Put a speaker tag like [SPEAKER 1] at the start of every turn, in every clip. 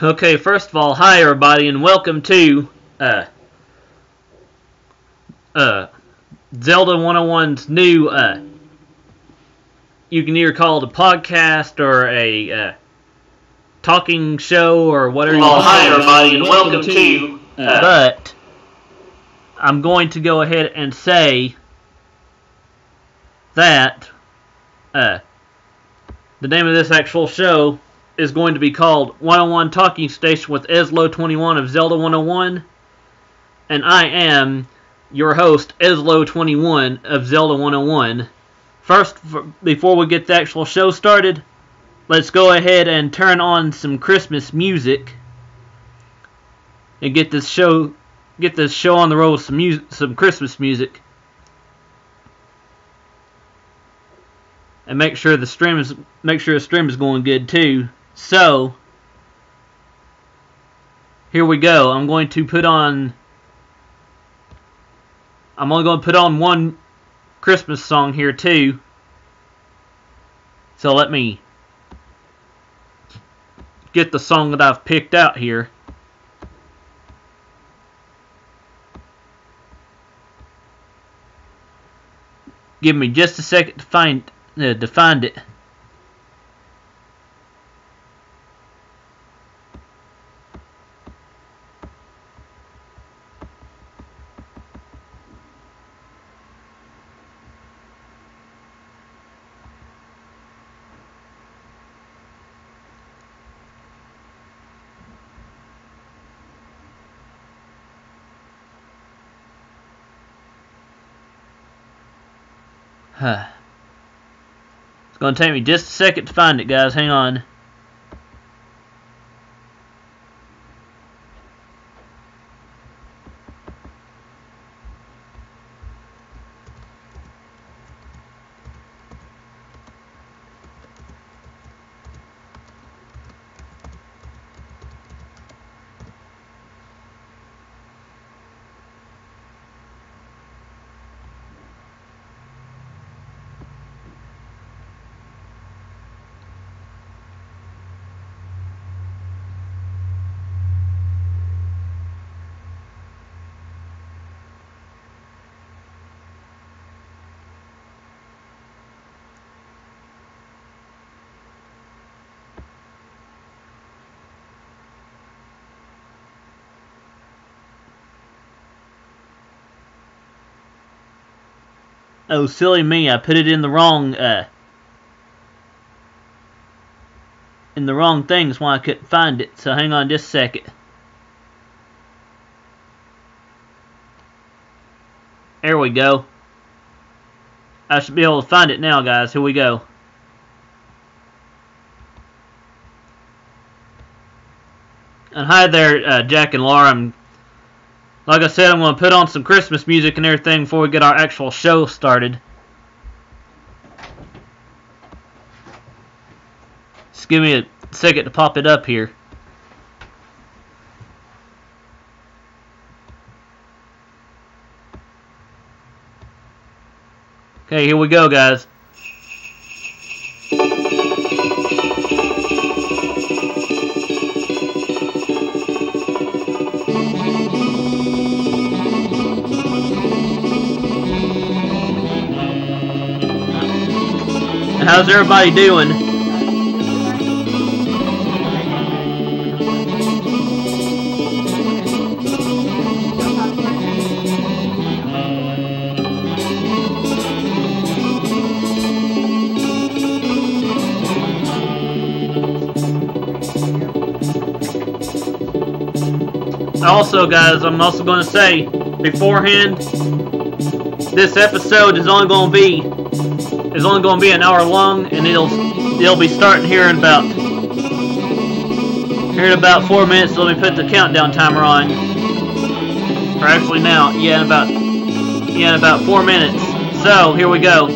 [SPEAKER 1] Okay, first of all, hi everybody, and welcome to Zelda 101's new you can either call it a podcast or a talking show or whatever.
[SPEAKER 2] Well, hi everybody, and welcome to
[SPEAKER 1] but I'm going to go ahead and say that the name of this actual show is going to be called 101 Talking Station with EZLO21 of Zelda 101, and I am your host, EZLO21 of Zelda 101. First, before we get the actual show started, let's go ahead and turn on some Christmas music and get this show on the road with some Christmas music, and make sure the stream is going good too. So here we go. I'm only going to put on one Christmas song here too. So let me get the song that I've picked out here. Give me just a second to find it. It's going to take me just a second to find it, guys. Hang on. Oh, silly me, I put it in the wrong thing, that's why I couldn't find it. So hang on just a second. There we go. I should be able to find it now, guys. Here we go. And hi there, Jack and Laura. Like I said, I'm going to put on some Christmas music and everything before we get our actual show started. Just give me a second to pop it up here. Okay, here we go, guys. How's everybody doing? Also, guys, I'm also going to say beforehand, this episode is only going to be an hour long, and it'll be starting here in about 4 minutes. Let me put the countdown timer on. Or actually now, in about 4 minutes. So here we go.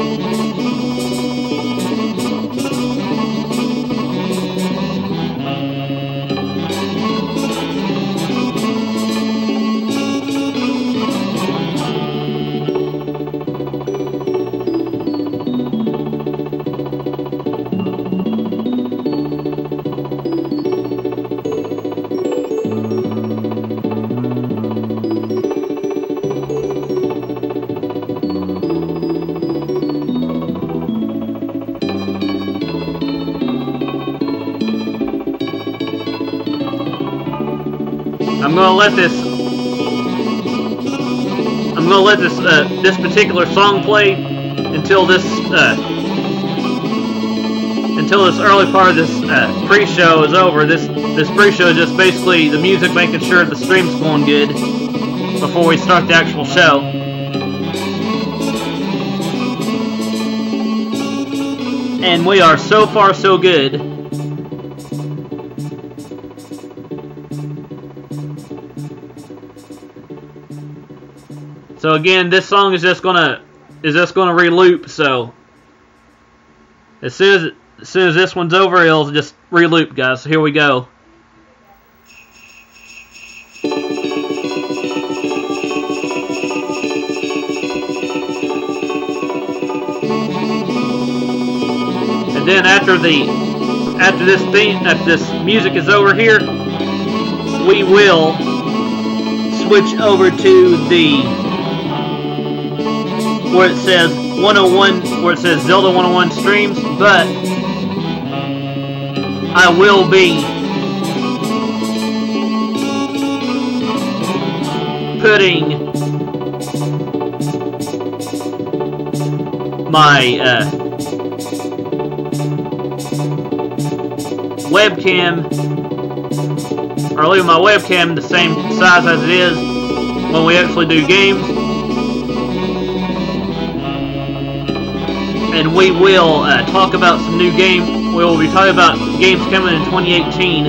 [SPEAKER 1] I'm gonna let this this particular song play until this early part of this pre-show is over. This pre-show is just basically the music making sure the stream's going good before we start the actual show. And we are so far so good. So again, this song is just gonna re-loop. So as soon as this one's over, it'll just re-loop, guys. So here we go. And then after this music is over here, we will switch over to the where it says 101, where it says Zelda 101 streams, but I will be putting my webcam, or leave my webcam the same size as it is when we actually do games. And we will talk about some new games. We will be talking about games coming in 2018.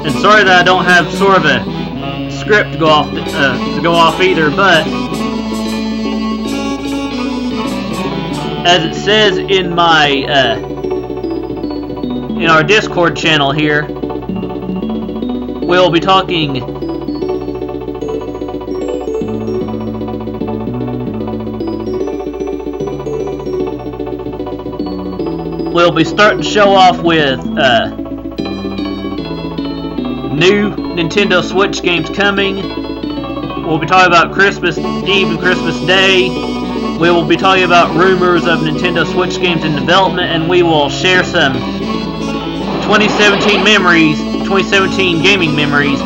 [SPEAKER 1] And sorry that I don't have sort of a script to go off either, but as it says in my in our Discord channel here, we'll be talking. We'll be starting to show off with new Nintendo Switch games coming. We'll be talking about Christmas Eve and Christmas Day. We will be talking about rumors of Nintendo Switch games in development, and we will share some 2017 memories, 2017 gaming memories.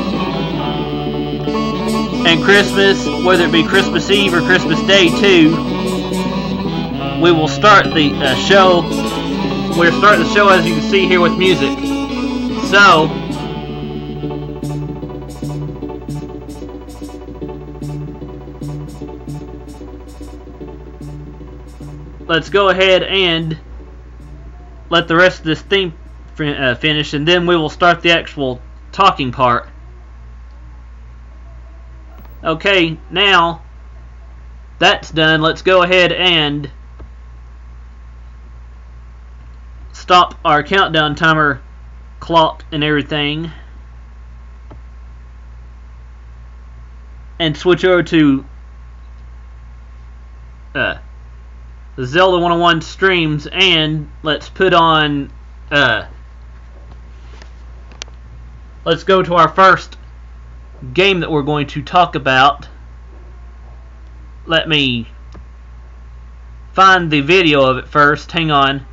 [SPEAKER 1] And Christmas, whether it be Christmas Eve or Christmas Day too, we will start the show. We're starting the show, as you can see here, with music. So, let's go ahead and let the rest of this theme finish, and then we will start the actual talking part. Okay, now that's done, let's go ahead and stop our countdown timer clock and everything, and switch over to the Zelda 101 streams, and let's put on let's go to our first game that we're going to talk about. Let me find the video of it first, hang on.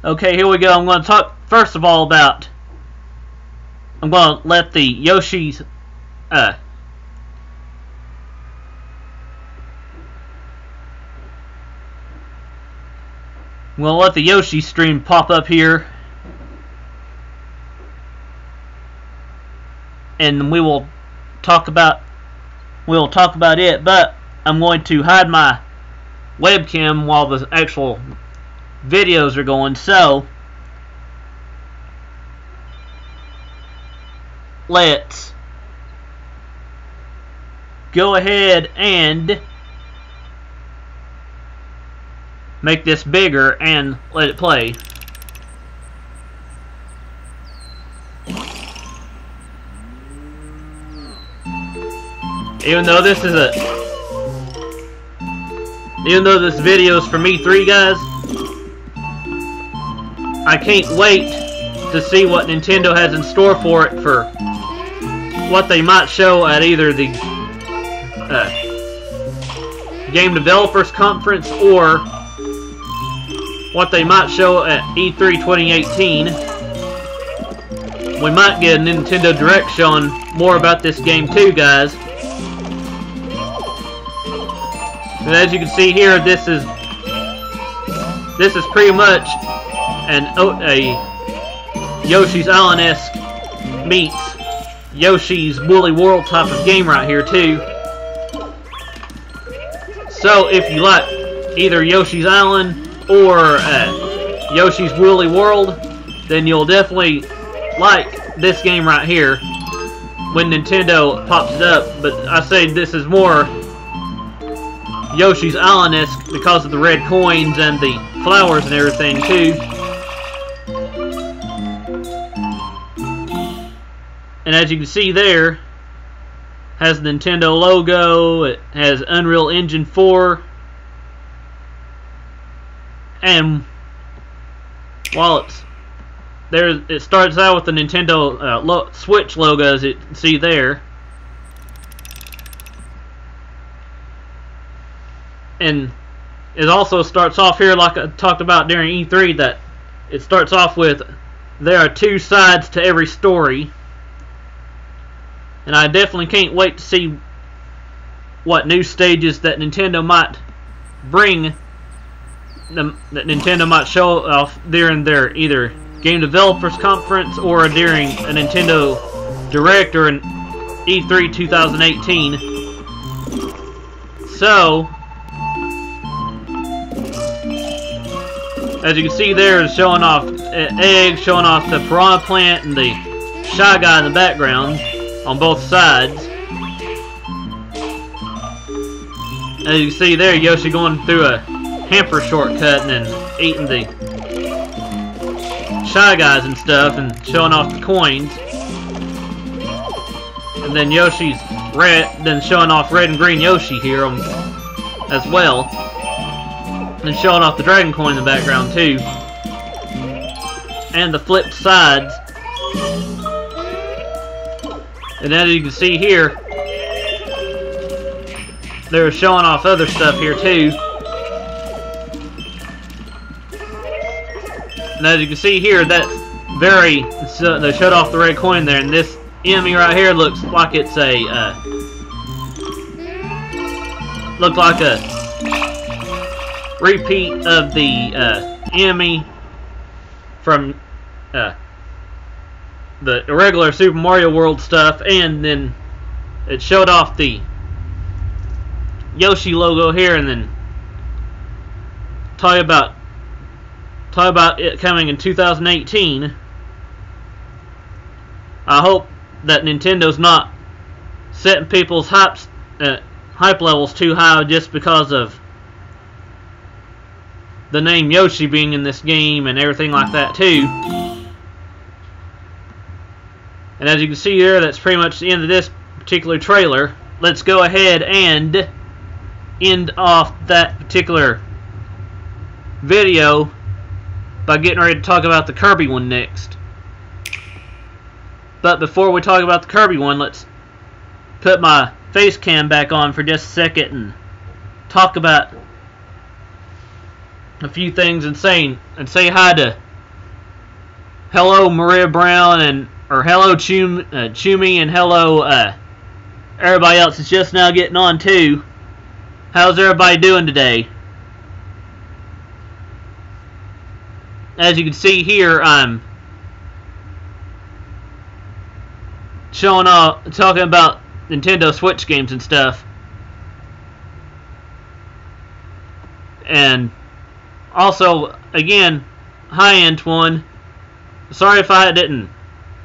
[SPEAKER 1] Okay, here we go. I'm going to talk first of all about, I'm going to let the Yoshi's we'll let the Yoshi stream pop up here, and we will talk about it, but I'm going to hide my webcam while the actual videos are going. So let's go ahead and make this bigger and let it play. Even though this video is from E3, guys, I can't wait to see what Nintendo has in store for it for what they might show at either the Game Developers Conference or what they might show at E3 2018. We might get a Nintendo Direct showing more about this game too, guys. And as you can see here, this is pretty much a Yoshi's Island-esque meets Yoshi's Woolly World type of game right here too. So if you like either Yoshi's Island or Yoshi's Woolly World, then you'll definitely like this game right here when Nintendo pops it up. But I say this is more Yoshi's Island-esque because of the red coins and the flowers and everything too. And as you can see there, has the Nintendo logo, it has Unreal Engine 4, and while it's there, it starts out with the Nintendo Switch logo, as you can see there. And it also starts off here, like I talked about during E3, that it starts off with, there are two sides to every story. And I definitely can't wait to see what new stages that Nintendo might bring, that Nintendo might show off during their either Game Developers Conference or during a Nintendo Direct or an E3 2018. So, as you can see there, is showing off eggs, showing off the piranha plant and the Shy Guy in the background on both sides. As you can see there, Yoshi going through a hamper shortcut and then eating the Shy Guys and stuff and showing off the coins. And then Yoshi's showing off red and green Yoshi here as well. And showing off the dragon coin in the background too. And the flipped sides. And as you can see here, they're showing off other stuff here too. And as you can see here, that's they showed off the red coin there, and this enemy right here looks like it's a repeat of the enemy from the regular Super Mario World stuff, and then it showed off the Yoshi logo here, and then talk about it coming in 2018. I hope that Nintendo's not setting people's hype levels too high just because of the name Yoshi being in this game and everything like that too. And as you can see here, that's pretty much the end of this particular trailer. Let's go ahead and end off that particular video by getting ready to talk about the Kirby one next. But before we talk about the Kirby one, let's put my face cam back on for just a second and talk about a few things and say hi to hello Maria Brown or hello Chumi and hello everybody else that's just now getting on too. How's everybody doing today? As you can see here, I'm talking about Nintendo Switch games and stuff. And also, again, hi Antoine. Sorry if I didn't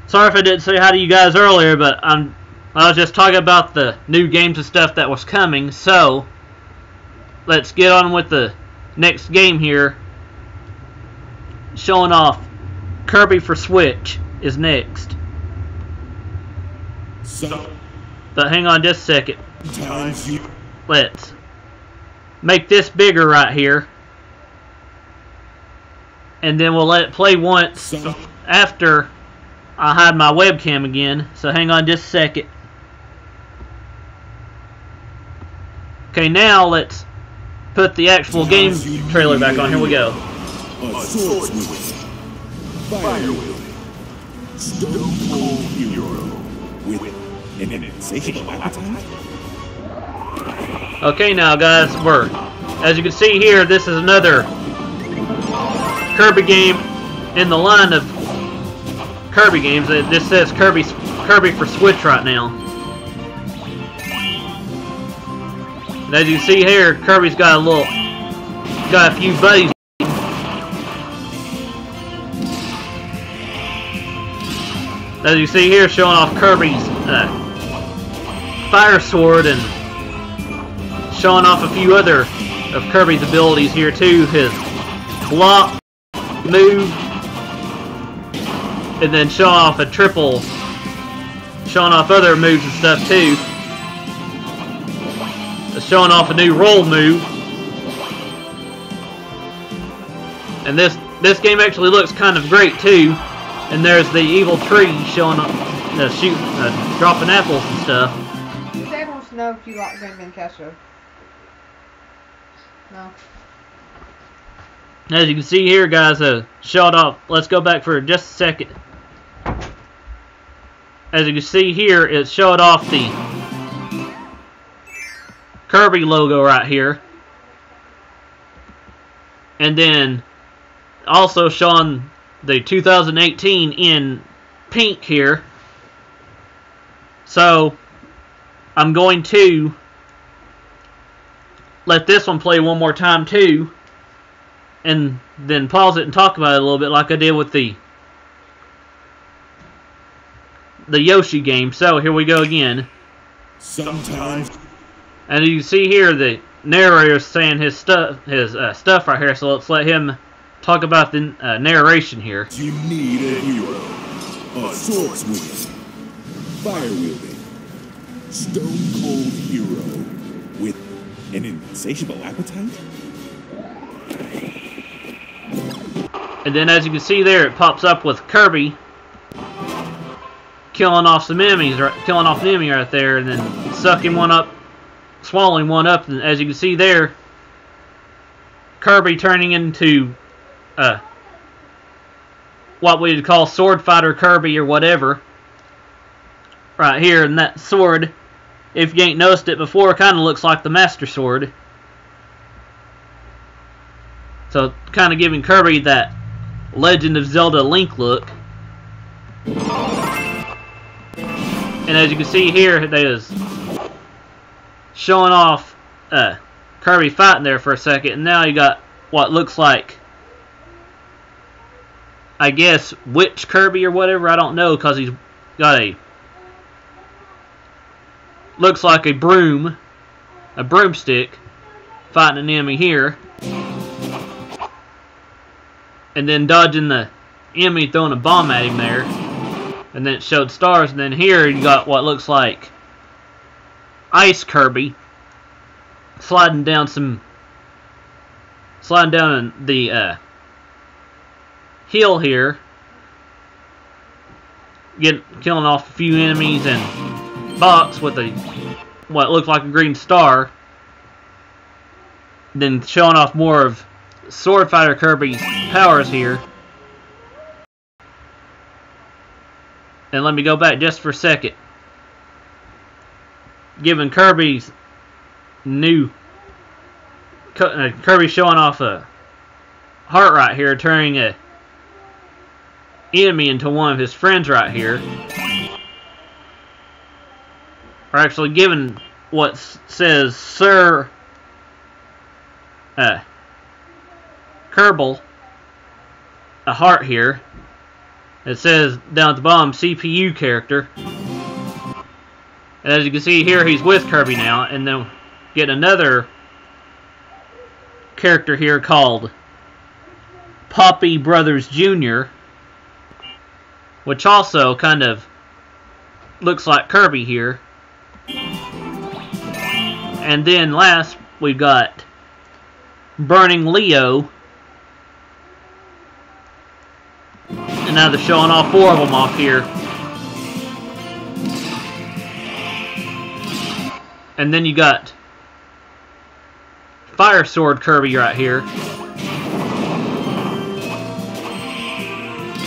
[SPEAKER 1] say hi to you guys earlier, but I was just talking about the new games and stuff that was coming. So let's get on with the next game here. Showing off Kirby for Switch is next. But hang on just a second. Let's make this bigger right here. And then we'll let it play once after I hide my webcam again. So hang on just a second. Okay, now let's put the actual game trailer back on. Here we go.
[SPEAKER 3] A sword swinging, fire wielding, stone cold hero with an insatiable appetite.
[SPEAKER 1] Okay, now guys, as you can see here, this is another Kirby game in the line of Kirby games. This says Kirby for Switch right now. And as you can see here, Kirby's got a few buddies. As you see here, showing off Kirby's fire sword and showing off a few other of Kirby's abilities here too. His block, move, and then showing off a triple, showing off other moves and stuff too. Showing off a new roll move. And this game actually looks kind of great too. And there's the evil tree showing up, dropping apples and stuff.
[SPEAKER 4] Dad wants to know if you like Megaman Castro. No.
[SPEAKER 1] As you can see here, guys, showed off. Let's go back for just a second. As you can see here, it showed off the Kirby logo right here. And then also showing the 2018 in pink here. So I'm going to let this one play one more time too, and then pause it and talk about it a little bit like I did with the Yoshi game. So here we go again.
[SPEAKER 3] Sometimes.
[SPEAKER 1] And you see here the narrator saying his stuff right here. So let's let him talk about the narration here.
[SPEAKER 3] You need a hero. A sword swinging, fire wielding, stone cold hero with an insatiable appetite.
[SPEAKER 1] And then as you can see there, it pops up with Kirby killing off some enemies, killing off an enemy right there, and then sucking one up, swallowing one up. And as you can see there, Kirby turning into what we'd call Sword Fighter Kirby or whatever. Right here, and that sword, if you ain't noticed it before, kind of looks like the Master Sword. So kind of giving Kirby that Legend of Zelda Link look. And as you can see here, they is showing off Kirby fighting there for a second, and now you got what looks like, I guess, Witch Kirby or whatever. I don't know, because he's got looks like a broomstick, fighting an enemy here. And then dodging the enemy, throwing a bomb at him there. And then it showed stars. And then here you got what looks like Ice Kirby sliding down the hill here, killing off a few enemies and box with what looked like a green star. Then showing off more of Sword Fighter Kirby's powers here. And let me go back just for a second. Giving Kirby's Kirby showing off a heart right here, turning a enemy into one of his friends right here. Or actually giving what says Sir Kerbal a heart here. It says down at the bottom, CPU character. And as you can see here, he's with Kirby now. And then get another character here called Poppy Brothers Jr., which also kind of looks like Kirby here. And then last, we've got Burning Leo. And now they're showing all four of them off here. And then you got Fire Sword Kirby right here.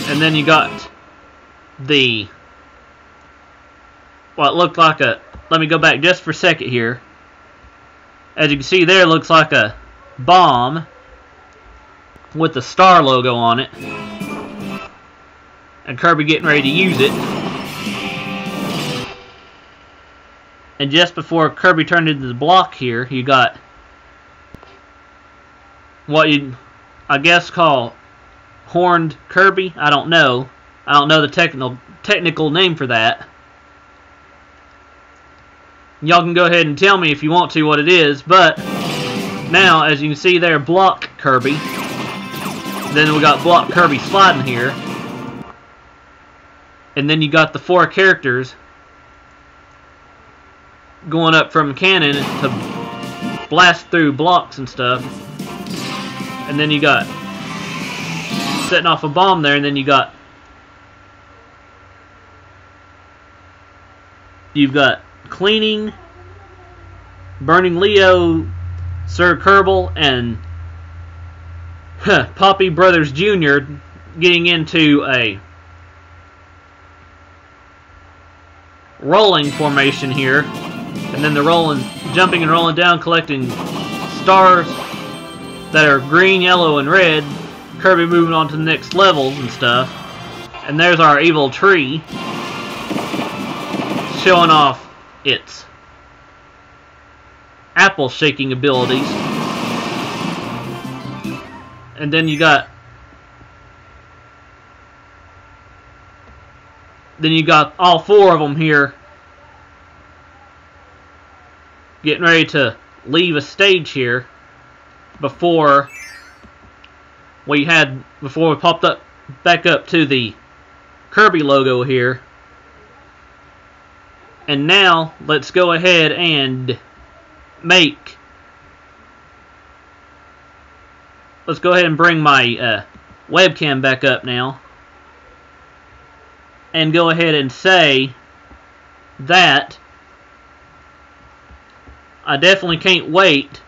[SPEAKER 1] And then you got the, what looked like a, let me go back just for a second here. As you can see there, it looks like a bomb with the star logo on it. And Kirby getting ready to use it. And just before Kirby turned into the block here, you got what you, I guess, call Horned Kirby. I don't know. I don't know the technical name for that. Y'all can go ahead and tell me if you want to what it is. But now, as you can see there, Block Kirby. Then we got Block Kirby sliding here. And then you got the 4 characters going up from cannon to blast through blocks and stuff. And then you got setting off a bomb there, and then you've got Cleaning, Burning Leo, Sir Kerbal, and Poppy Brothers Jr. getting into a rolling formation here. And then they're jumping and rolling down, collecting stars that are green, yellow, and red. Kirby moving on to the next levels and stuff. And there's our evil tree showing off its apple shaking abilities. And then you got all 4 of them here getting ready to leave a stage here before we popped up back up to the Kirby logo here. And now let's go ahead and let's go ahead and bring my webcam back up now and go ahead and say that I definitely can't wait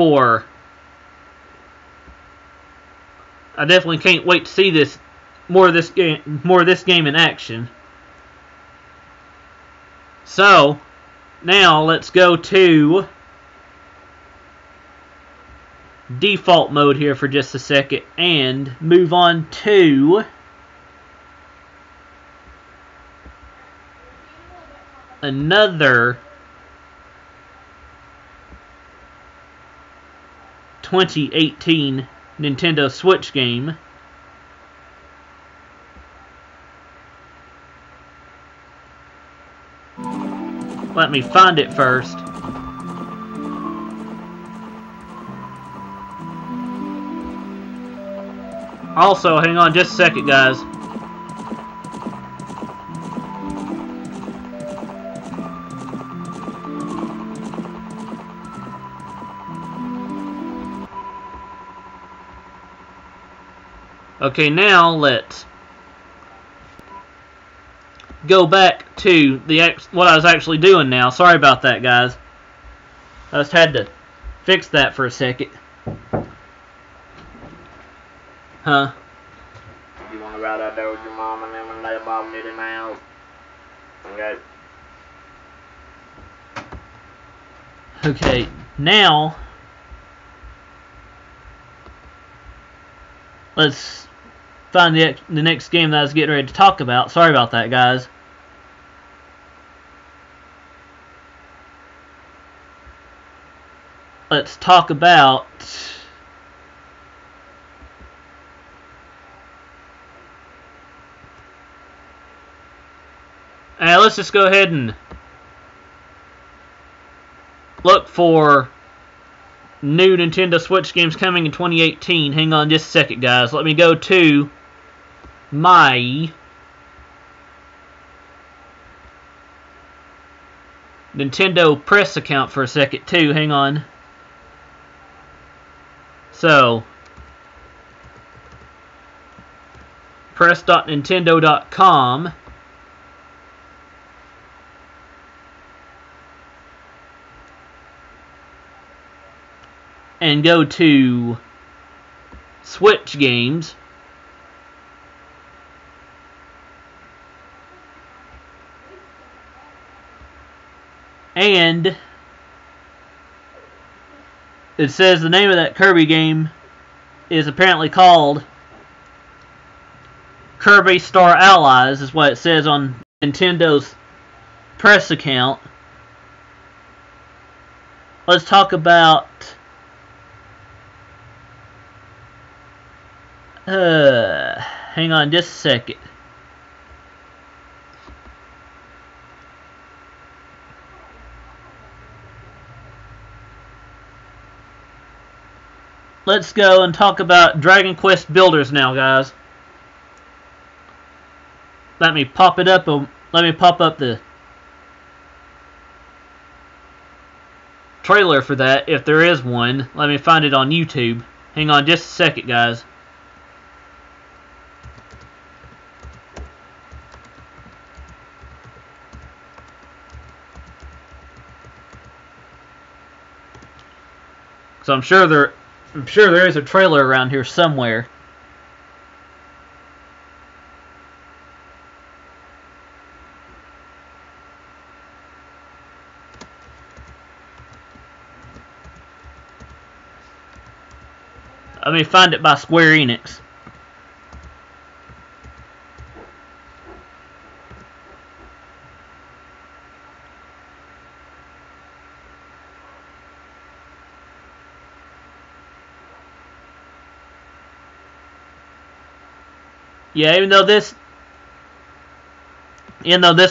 [SPEAKER 1] to see more of this game in action. So now let's go to default mode here for just a second and move on to another 2018 Nintendo Switch game. Let me find it first. Also, hang on just a second, guys. Okay, now let's go back to what I was actually doing now. Sorry about that, guys. I just had to fix that for a second. Huh?
[SPEAKER 2] You want to ride out there with your mom and then when they about Minnie Mouse? Okay.
[SPEAKER 1] Okay, now let's find the next game that I was getting ready to talk about. Sorry about that, guys. Let's talk about let's just go ahead and look for new Nintendo Switch games coming in 2018. Hang on just a second, guys. Let me go to my Nintendo Press account for a second, too. Hang on. So, press.nintendo.com. and go to Switch games. And it says the name of that Kirby game is apparently called Kirby Star Allies, is what it says on Nintendo's press account. Let's talk about hang on just a second. Let's go and talk about Dragon Quest Builders now, guys. Let me pop it up. Let me pop up the trailer for that, if there is one. Let me find it on YouTube. Hang on just a second, guys. So I'm sure there is a trailer around here somewhere. Let me find it by Square Enix. Yeah, even though this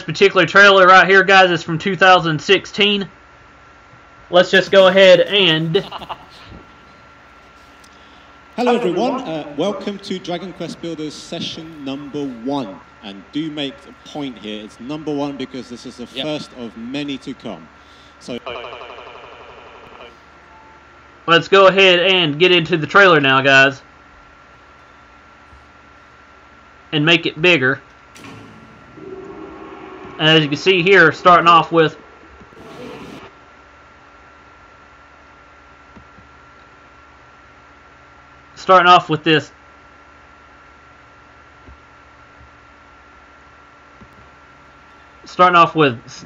[SPEAKER 1] particular trailer right here, guys, is from 2016, let's just go ahead and...
[SPEAKER 5] Hello everyone, welcome to Dragon Quest Builders session number 1. And do make a point here, it's number 1 because this is the first of many to come. So
[SPEAKER 1] let's go ahead and get into the trailer now, guys. And make it bigger. And as you can see here, starting off with this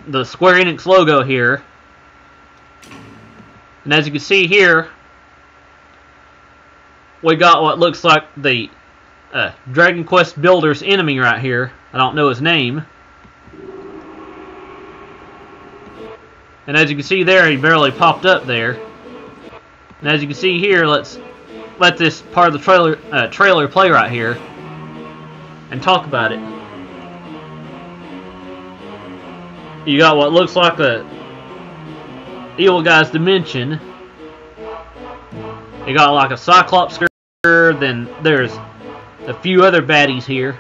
[SPEAKER 1] the Square Enix logo here. And as you can see here, we got what looks like the Dragon Quest Builders enemy right here. I don't know his name. And as you can see there, he barely popped up there. And as you can see here, let's let this part of the trailer play right here and talk about it. You got what looks like a evil guy's dimension. You got like a Cyclops skirt, then there's a few other baddies here.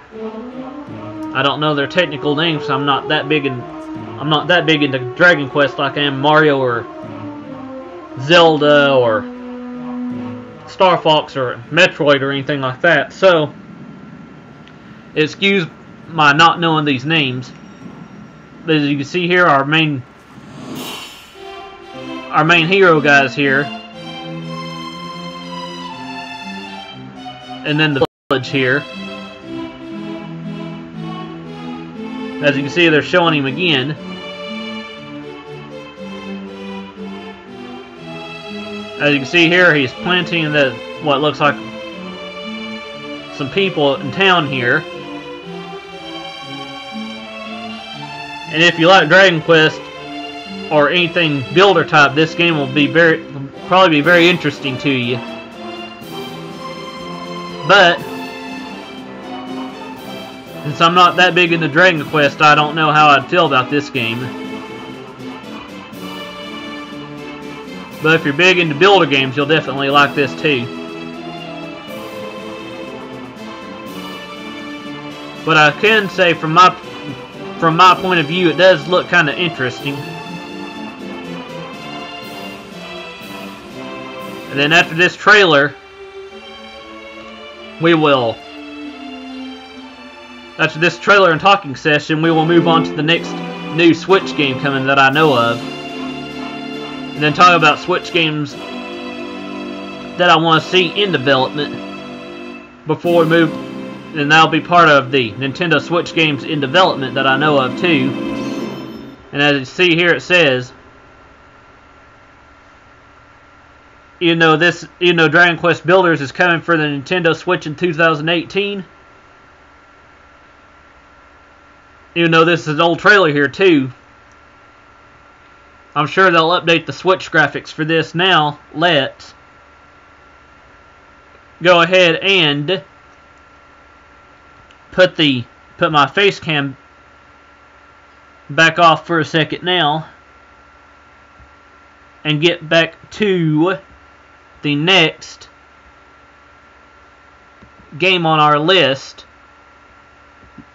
[SPEAKER 1] I don't know their technical names. I'm not that big into Dragon Quest like I am Mario or Zelda or Star Fox or Metroid or anything like that. So excuse my not knowing these names. But as you can see here, our main hero guys here, and then the village here. As you can see, they're showing him again. As you can see here, he's planting what looks like some people in town here. And if you like Dragon Quest or anything builder type, this game will be probably be very interesting to you. But since I'm not that big into Dragon Quest, I don't know how I'd feel about this game. But if you're big into builder games, you'll definitely like this too. But I can say from my point of view, it does look kind of interesting. And then after this trailer, after this trailer and talking session, we will move on to the next new Switch game coming that I know of. And then talk about Switch games that I want to see in development before we move, and that'll be part of the Nintendo Switch games in development that I know of too. And as you see here, it says, even though Dragon Quest Builders is coming for the Nintendo Switch in 2018, even though this is an old trailer here too, I'm sure they'll update the Switch graphics for this. Now, let's go ahead and put my face cam back off for a second now and get back to the next game on our list.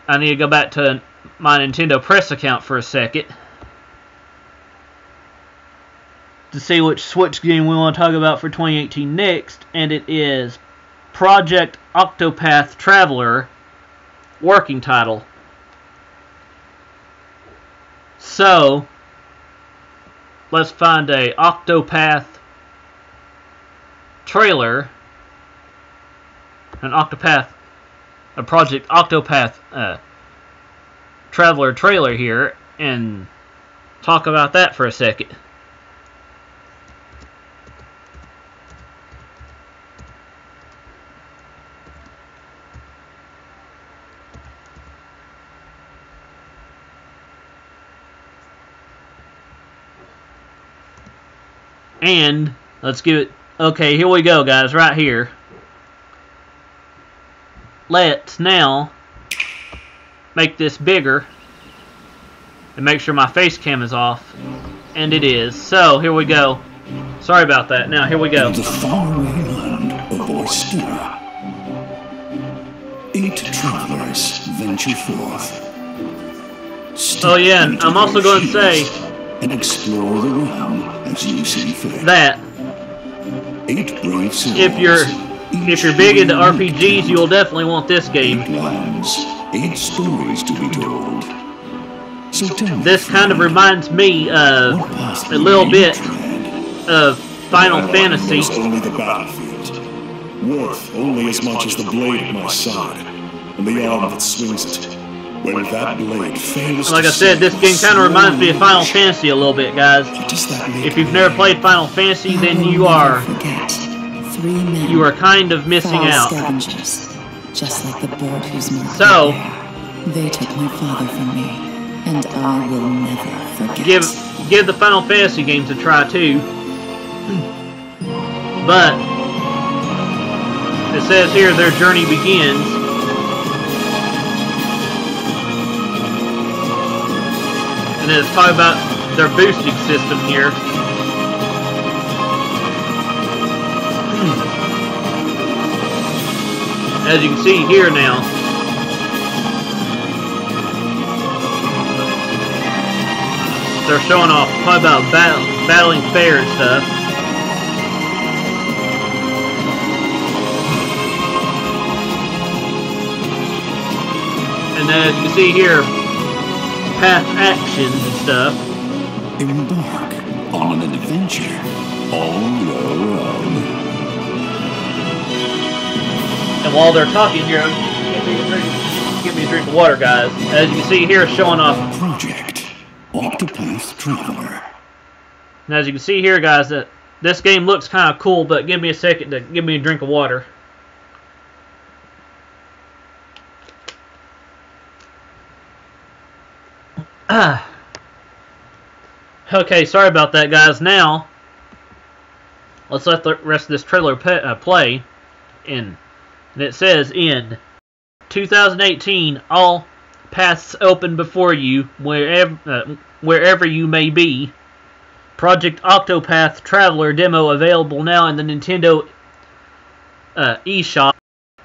[SPEAKER 1] I need to go back to my Nintendo Press account for a second to see which Switch game we want to talk about for 2018 next, and it is Project Octopath Traveler, working title. So, let's find a Octopath trailer, a Project Octopath Traveler trailer here, and talk about that for a second. And let's give it. Okay, here we go, guys, right here. Let's now make this bigger and make sure my face cam is off. And it is. So, here we go. Sorry about that. Now, here we go.
[SPEAKER 3] In the faraway land of Oyster, 8 travelers venture forth.
[SPEAKER 1] Oh yeah, and I'm also going to say
[SPEAKER 3] and explore the realm as you see fit.
[SPEAKER 1] That
[SPEAKER 3] 8 brave souls,
[SPEAKER 1] if you're big into RPGs, you'll definitely want this game.
[SPEAKER 3] 8 lands, 8 stories to be told. So tell me,
[SPEAKER 1] This kind of reminds me of
[SPEAKER 3] what path
[SPEAKER 1] a little
[SPEAKER 3] will
[SPEAKER 1] bit
[SPEAKER 3] you tread?
[SPEAKER 1] of Final Fantasy.
[SPEAKER 6] Knows only the battlefield, worth only as much as the blade at my side, and the arm that swings it. When that blade fails
[SPEAKER 1] Like
[SPEAKER 6] to
[SPEAKER 1] I said, this
[SPEAKER 6] serve
[SPEAKER 1] game
[SPEAKER 6] its
[SPEAKER 1] kind of reminds me of
[SPEAKER 6] sworn
[SPEAKER 1] Final
[SPEAKER 6] mission,
[SPEAKER 1] Fantasy a little bit, guys.
[SPEAKER 6] what does that make
[SPEAKER 1] If you've
[SPEAKER 6] me?
[SPEAKER 1] never played Final Fantasy, then you are kind of missing out.
[SPEAKER 7] Scavengers, just like the bird whose mark
[SPEAKER 1] So,
[SPEAKER 7] they bear. They took my father from me, and I will never forget.
[SPEAKER 1] give the Final Fantasy games a try too. But it says here their journey begins. And then it's talking about their boosting system here. As you can see here now. They're showing off probably about battling fair and stuff. And then as you can see here, path actions and stuff.
[SPEAKER 3] Embark on an adventure on your own.
[SPEAKER 1] And while they're talking here, give me a drink of water, guys. As you can see here, showing off.
[SPEAKER 3] Project Octopath Traveler.
[SPEAKER 1] And as you can see here, guys, that this game looks kind of cool, but give me a second to give me a drink of water. Okay, sorry about that, guys. Now, let's let the rest of this trailer play. And it says, in 2018, all paths open before you, wherever you may be. Project Octopath Traveler demo available now in the Nintendo eShop.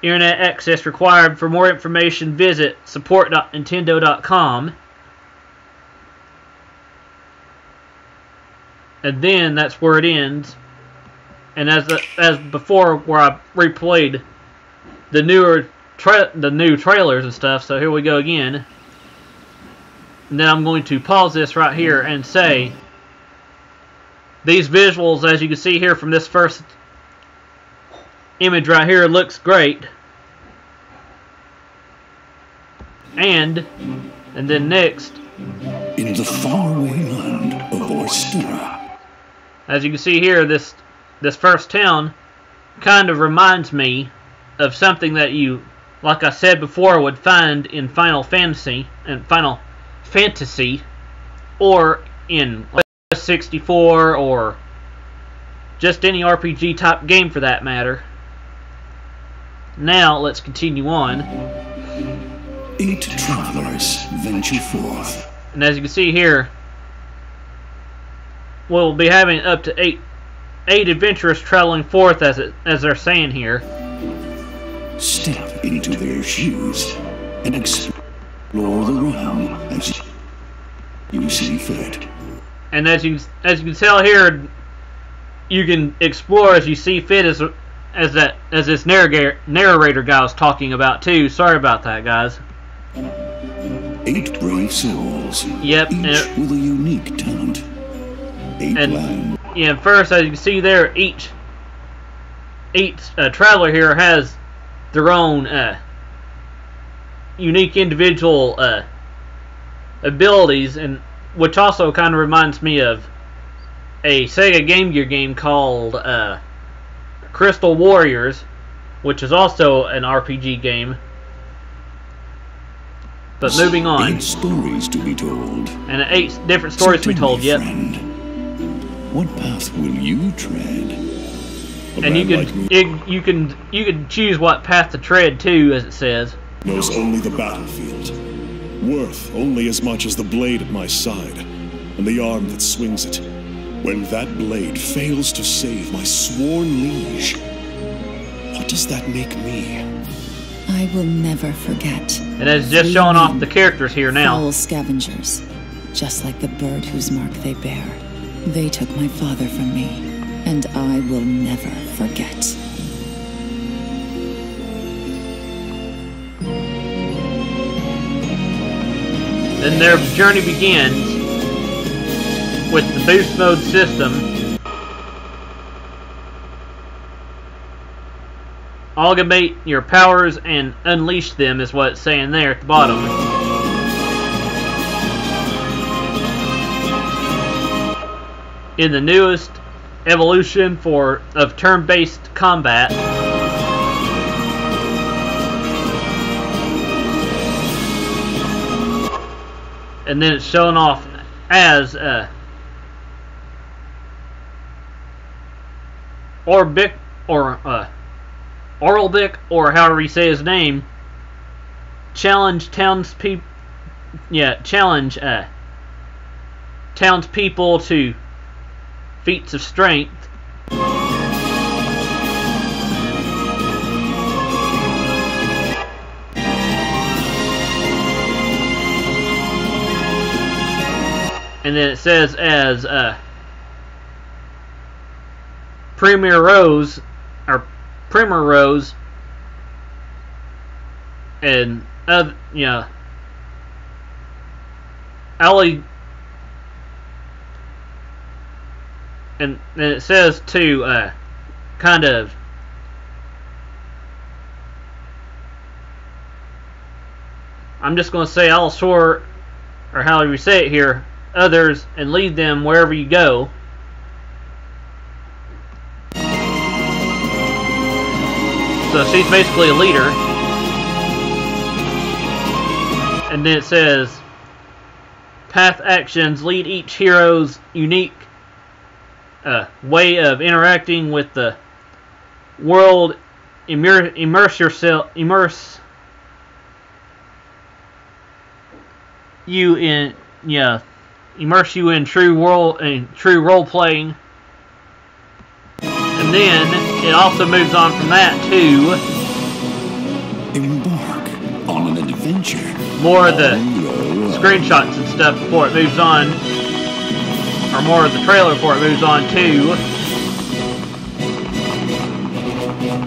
[SPEAKER 1] Internet access required. For more information, visit support.nintendo.com. And then that's where it ends. And as before, where I replayed the new trailers and stuff. So here we go again. And then I'm going to pause this right here and say, these visuals, as you can see here from this first image right here looks great. And then next,
[SPEAKER 6] In the faraway land of Orstera.
[SPEAKER 1] as you can see here, this first town kind of reminds me of something that you, like I said before, would find in Final Fantasy or in 64 or just any RPG type game for that matter. Now let's continue on.
[SPEAKER 6] 8 travelers venture forth.
[SPEAKER 1] And as you can see here, we'll be having up to eight adventurers traveling forth, as they're saying here.
[SPEAKER 6] Step into their shoes and explore the realm as you see fit.
[SPEAKER 1] And as you can tell here, you can explore as you see fit, as this narrator guy was talking about too. Sorry about that, guys.
[SPEAKER 6] 8 brave souls.
[SPEAKER 1] Yep.
[SPEAKER 6] Each with a unique talent. 8 land.
[SPEAKER 1] Yeah, first, as you can see there, each traveler here has their own unique individual abilities, and which also kind of reminds me of a Sega Game Gear game called Crystal Warriors, which is also an RPG game. But moving on.
[SPEAKER 6] 8 stories to be told.
[SPEAKER 1] And 8 different stories to be told, yep.
[SPEAKER 6] Friend, what path will you tread?
[SPEAKER 1] And you can choose what path to tread too, as it says.
[SPEAKER 6] Knows only the battlefield, worth only as much as the blade at my side, and the arm that swings it. When that blade fails to save my sworn liege, what does that make me?
[SPEAKER 7] I will never forget.
[SPEAKER 1] And it's just showing off the characters here now.
[SPEAKER 7] Foul scavengers, just like the bird whose mark they bear. They took my father from me, and I will never forget.
[SPEAKER 1] Then their journey begins with the boost mode system. Augment your powers and unleash them is what it's saying there at the bottom. In the newest evolution of turn-based combat, and then it's shown off as Orbic Oralbic, or however you say his name, challenge townspeople to feats of strength. And then it says as Premier Rose and Ali, and then it says to kind of I'm just going to say Alsor, or however you say it here, others, and lead them wherever you go. So she's basically a leader. And then it says path actions lead each hero's unique way of interacting with the world. Immerse you in true role playing. And then it also moves on from that to
[SPEAKER 6] embark on an adventure.
[SPEAKER 1] More of the screenshots and stuff before it moves on, or more of the trailer before it moves on to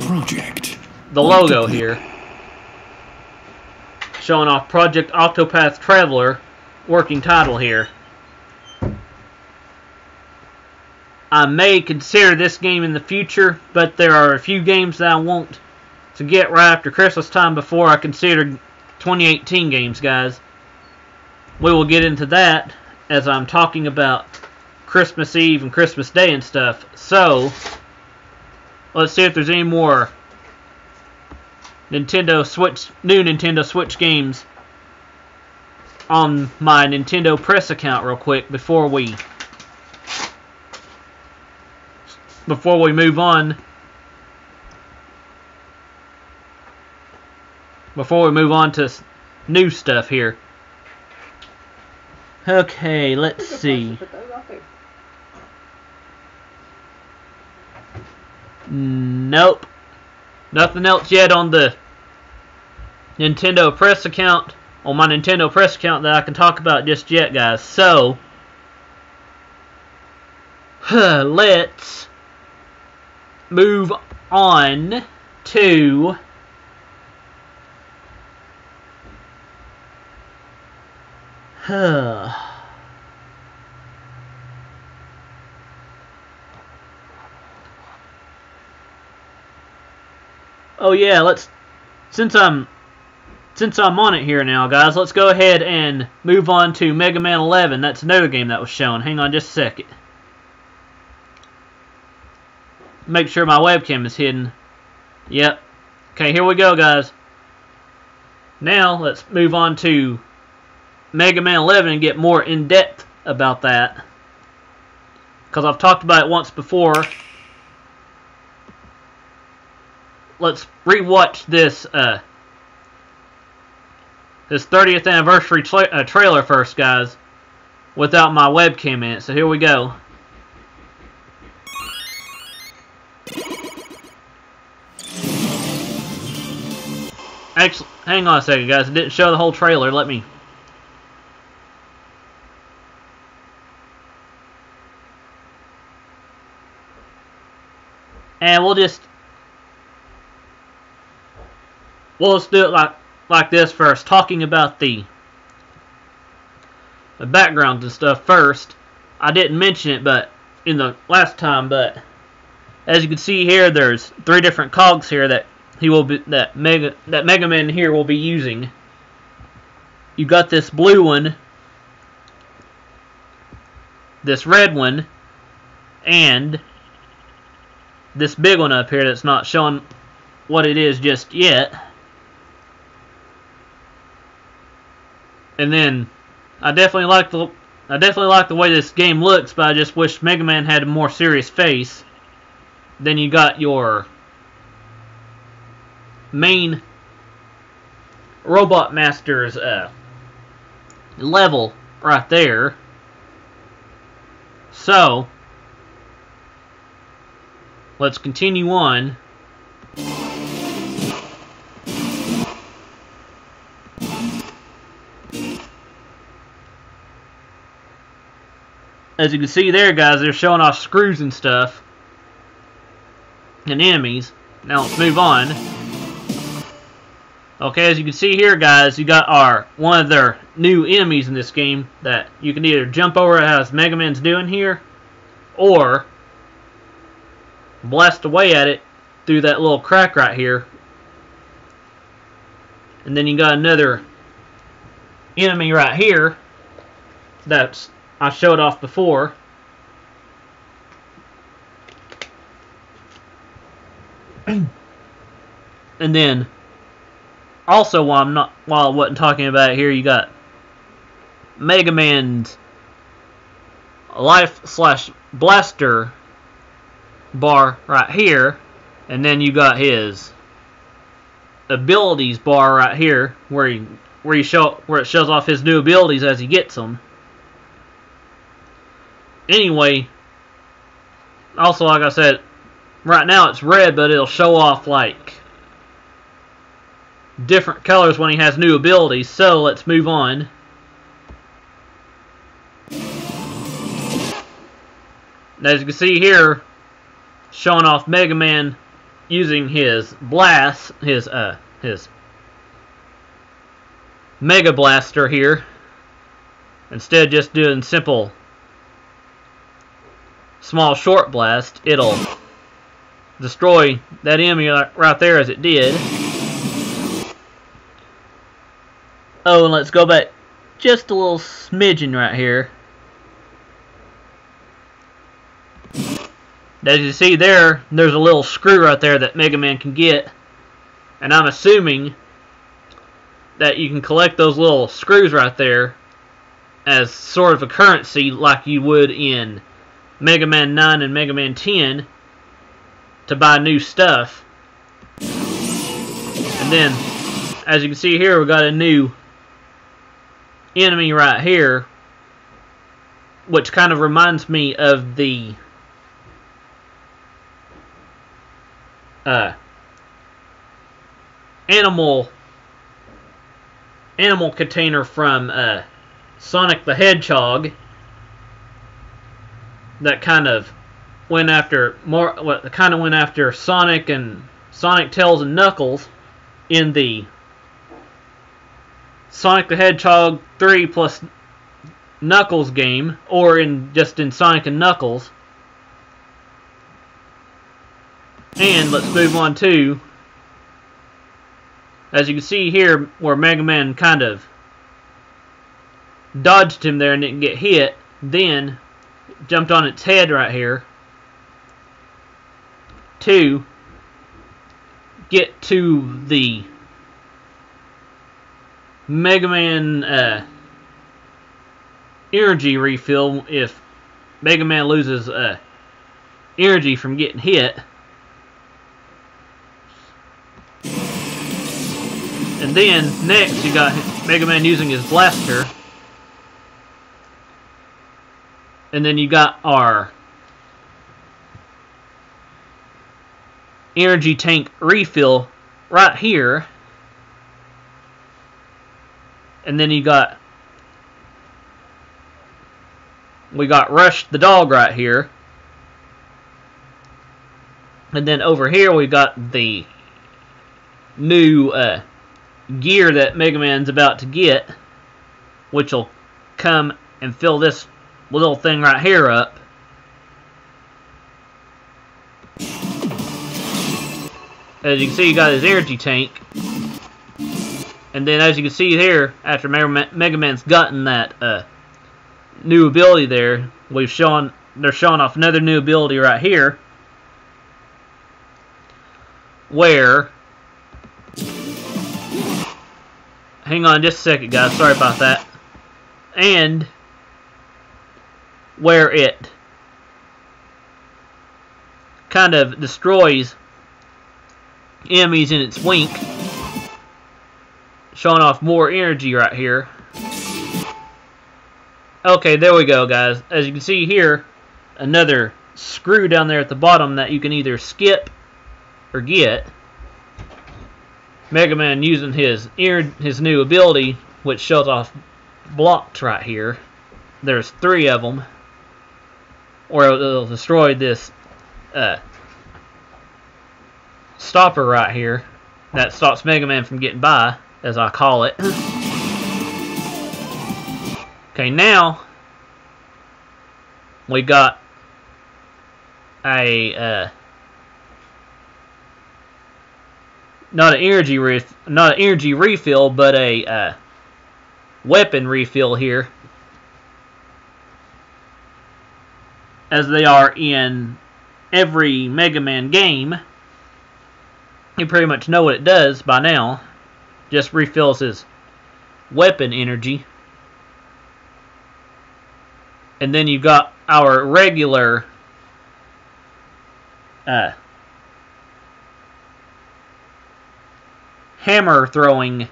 [SPEAKER 6] Project.
[SPEAKER 1] The logo here, showing off Project Octopath Traveler, working title here. I may consider this game in the future, but there are a few games that I want to get right after Christmas time before I consider 2018 games, guys. We will get into that as I'm talking about Christmas Eve and Christmas Day and stuff. So, let's see if there's any more new Nintendo Switch games on my Nintendo Press account real quick before we move on. Before we move on to new stuff here. Okay, let's see. Nope. Nothing else yet on the Nintendo Press account, on my Nintendo Press account that I can talk about just yet, guys. So, let's move on to oh yeah, since I'm on it here now, guys, let's go ahead and move on to Mega Man 11. That's another game that was shown. Hang on just a second. Make sure my webcam is hidden. Yep. Okay, here we go, guys. Now, let's move on to Mega Man 11 and get more in-depth about that. Because I've talked about it once before. Let's rewatch this this 30th anniversary trailer first, guys, without my webcam in it. So here we go. Actually, hang on a second, guys. It didn't show the whole trailer. Let me... And we'll just do it like this first, talking about the backgrounds and stuff first. I didn't mention it, but in the last time, but as you can see here, there's 3 different cogs here that Megaman here will be using. You got this blue one, this red one, and this big one up here that's not showing what it is just yet. And then I definitely like the way this game looks, but I just wish Mega Man had a more serious face. Then you got your main Robot Master's level right there. So let's continue on. As you can see there, guys, they're showing off screws and stuff and enemies. Now let's move on. Okay, as you can see here, guys, you got one of their new enemies in this game that you can either jump over as Mega Man's doing here, or blast away at it through that little crack right here. And then you got another enemy right here that's I showed off before. And then also while I wasn't talking about it here, you got Mega Man's life/blaster bar right here, and then you got his abilities bar right here where it shows off his new abilities as he gets them. Anyway, also like I said, right now it's red, but it'll show off like different colors when he has new abilities. So let's move on. As you can see here, showing off Mega Man using his blast, his Mega Blaster here, instead of just doing simple small short blast, it'll destroy that enemy right there as it did. Oh, and let's go back just a little smidgen right here. As you see there, there's a little screw right there that Mega Man can get. And I'm assuming that you can collect those little screws right there as sort of a currency like you would in Mega Man 9 and Mega Man 10 to buy new stuff. And then, as you can see here, we got a new enemy right here, which kind of reminds me of the animal container from Sonic the Hedgehog that kind of went after Sonic and Sonic, Tails, and Knuckles in the Sonic the Hedgehog 3 plus Knuckles game, or just in Sonic and Knuckles. And let's move on to, as you can see here, where Mega Man kind of dodged him there and didn't get hit, then jumped on its head right here to get to the Mega Man energy refill if Mega Man loses energy from getting hit. And then next you got Mega Man using his blaster. And then you got our energy tank refill right here. And then we got Rush the dog right here. And then over here we got the new gear that Mega Man's about to get, which will come and fill this little thing right here up. As you can see, you got his energy tank. And then as you can see here, after Mega Man's gotten that new ability there, they're showing off another new ability right here, where, hang on just a second guys, sorry about that, and where it kind of destroys enemies in its wink, showing off more energy right here. Okay, there we go guys. As you can see here, another screw down there at the bottom that you can either skip or get. Mega Man using his new ability, which shows off blocks right here. There's 3 of them, or it'll destroy this stopper right here that stops Mega Man from getting by, as I call it. Okay, now we got a not an energy refill, but a weapon refill here, as they are in every Mega Man game. You pretty much know what it does by now. Just refills his weapon energy. And then you got our regular hammer throwing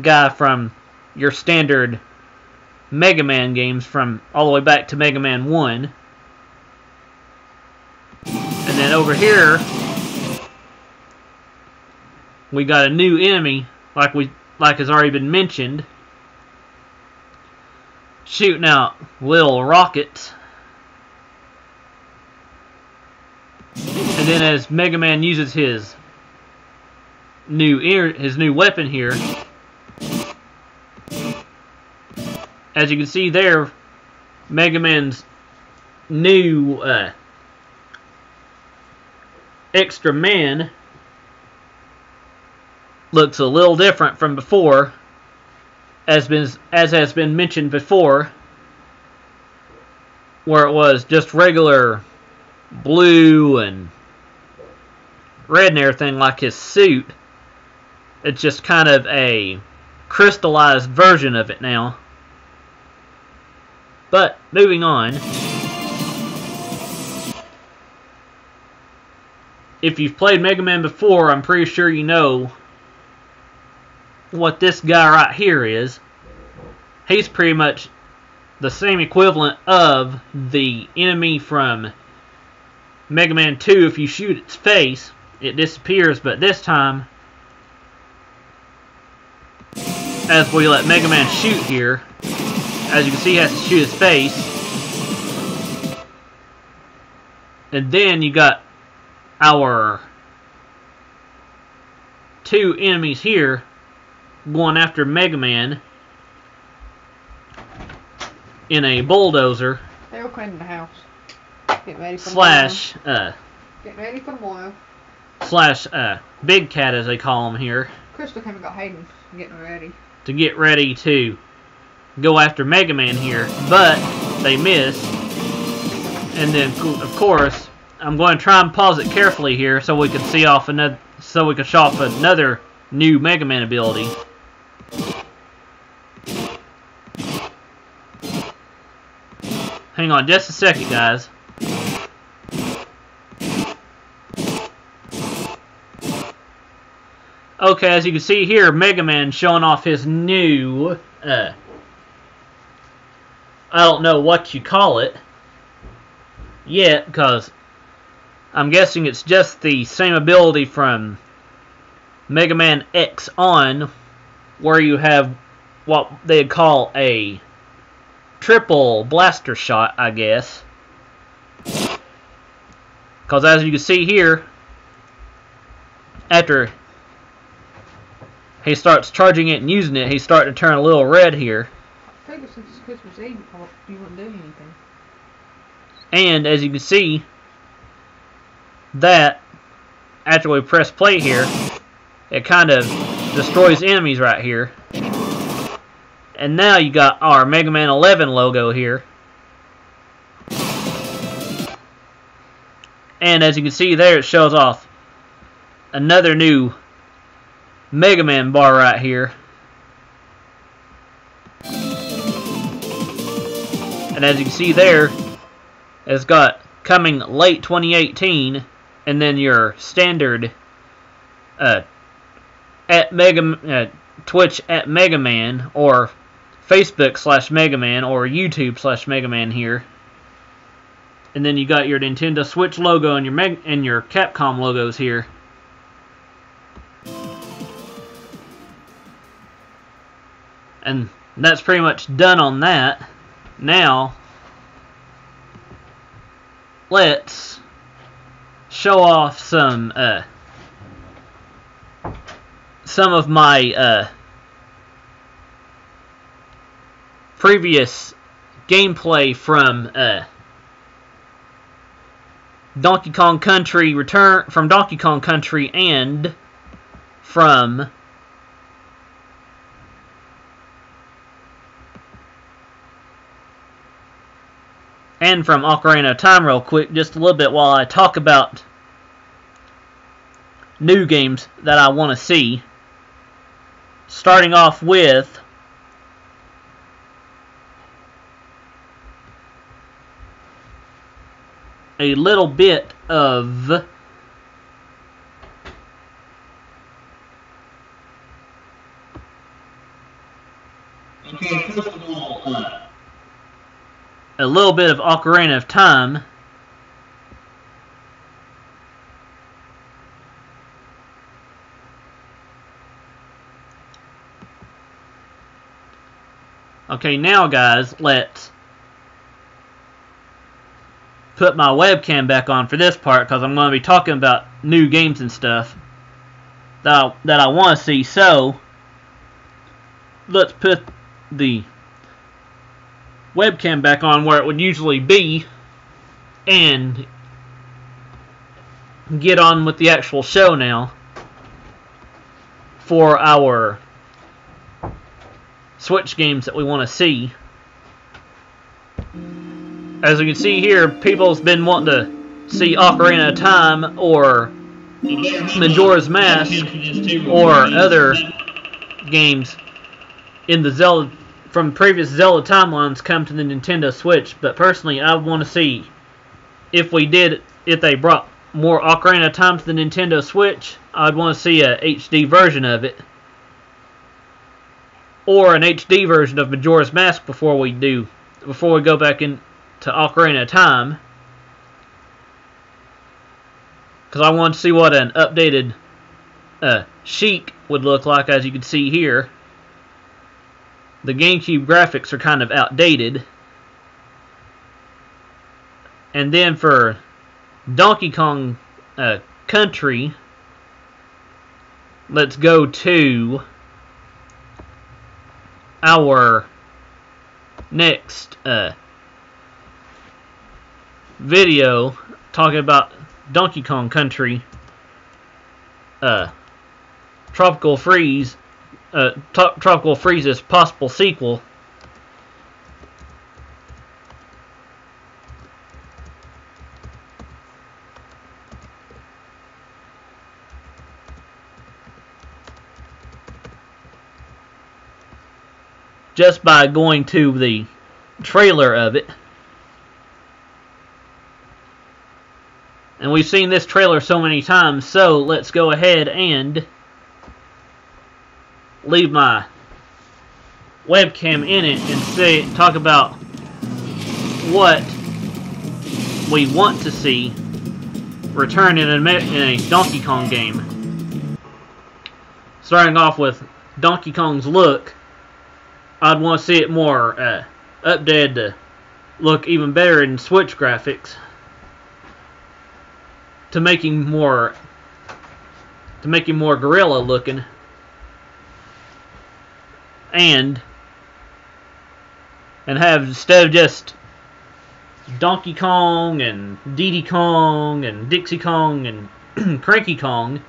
[SPEAKER 1] guy from your standard Mega Man games, from all the way back to Mega Man 1. And then over here we got a new enemy, like has already been mentioned, shooting out little rockets. And then as Mega Man uses his new weapon here, as you can see there, Mega Man's new extra man looks a little different from before, as has been mentioned before, where it was just regular blue and red and everything like his suit. It's just kind of a crystallized version of it now. But moving on, if you've played Megaman before, I'm pretty sure you know what this guy right here is. He's pretty much the same equivalent of the enemy from Mega Man 2. If you shoot its face, it disappears, but this time, as we let Mega Man shoot here, as you can see, he has to shoot his face. And then you got our two enemies here going after Mega Man in a bulldozer.
[SPEAKER 4] They were cleaning the house. Getting ready for
[SPEAKER 1] Slash,
[SPEAKER 4] getting ready for the boil.
[SPEAKER 1] Slash, Big Cat, as they call him here.
[SPEAKER 4] Crystal came and got Hayden getting ready.
[SPEAKER 1] To get ready to go after Mega Man here, but they miss. And then, of course, I'm going to try and pause it carefully here so we can see off another, so we can show off another new Mega Man ability. Hang on just a second, guys. Okay, as you can see here, Mega Man showing off his new, I don't know what you call it yet, because I'm guessing it's just the same ability from Mega Man X on, where you have what they'd call a triple blaster shot, I guess. Because as you can see here, after he starts charging it and using it, he's starting to turn a little red here.
[SPEAKER 4] I figured since it's Christmas Eve, you wouldn't do anything.
[SPEAKER 1] And as you can see, that after we press play here, it kind of destroys enemies right here. And now you got our Mega Man 11 logo here. And as you can see there, it shows off another new Mega Man bar right here. And as you can see there, it's got coming late 2018, and then your standard Twitch at Megaman, or Facebook/Megaman, or YouTube/Megaman here. And then you got your Nintendo Switch logo and your Capcom logos here. And that's pretty much done on that. Now, let's show off some of my previous gameplay from Donkey Kong Country and from Ocarina of Time real quick, just a little bit, while I talk about new games that I want to see. Starting off with a little bit of first of all, a little bit of Ocarina of Time. Okay, now guys, let's put my webcam back on for this part, because I'm going to be talking about new games and stuff that I want to see. So, let's put the webcam back on where it would usually be, and get on with the actual show now for our Switch games that we want to see. As you can see here, people's been wanting to see Ocarina of Time or Majora's Mask or other games in the Zelda from previous Zelda timelines come to the Nintendo Switch. But personally, I want to see if they brought more Ocarina of Time to the Nintendo Switch. I'd want to see a HD version of it, or an HD version of Majora's Mask before we go back into Ocarina of Time, because I want to see what an updated Sheik would look like. As you can see here, the GameCube graphics are kind of outdated. And then for Donkey Kong Country, let's go to our next video talking about Donkey Kong Country Tropical Freeze's possible sequel. Just by going to the trailer of it. And we've seen this trailer so many times, so let's go ahead and leave my webcam in it and talk about what we want to see return in a Donkey Kong game. Starting off with Donkey Kong's look, I'd want to see it more updated to look even better in Switch graphics, to make him more gorilla looking, and have, instead of just Donkey Kong and Diddy Kong and Dixie Kong and Cranky Kong,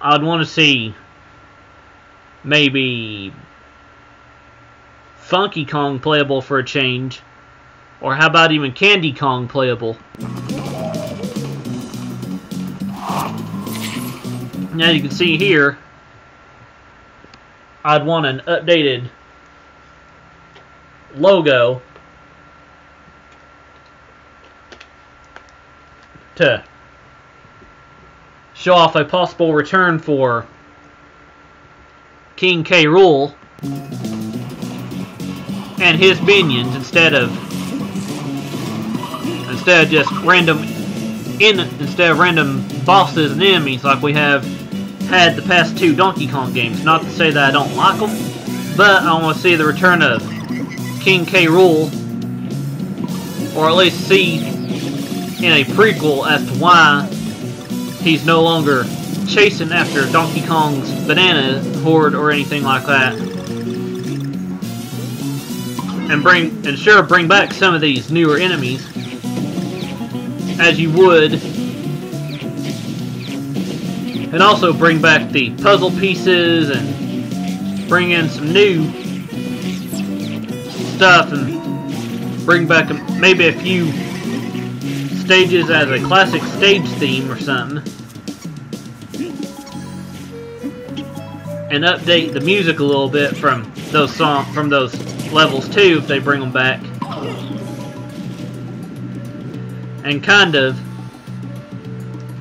[SPEAKER 1] I'd want to see maybe Funky Kong playable for a change, or how about even Candy Kong playable. Now you can see here, I'd want an updated logo to show off a possible return for King K. Rool and his minions, instead of just random bosses and enemies like we have had the past two Donkey Kong games. Not to say that I don't like them, but I want to see the return of King K. Rool, or at least see in a prequel as to why he's no longer chasing after Donkey Kong's banana horde or anything like that. And bring back some of these newer enemies, as you would, and also bring back the puzzle pieces and bring in some new stuff, and bring back maybe a few stages as a classic stage theme or something, and update the music a little bit from those levels too, if they bring them back, and kind of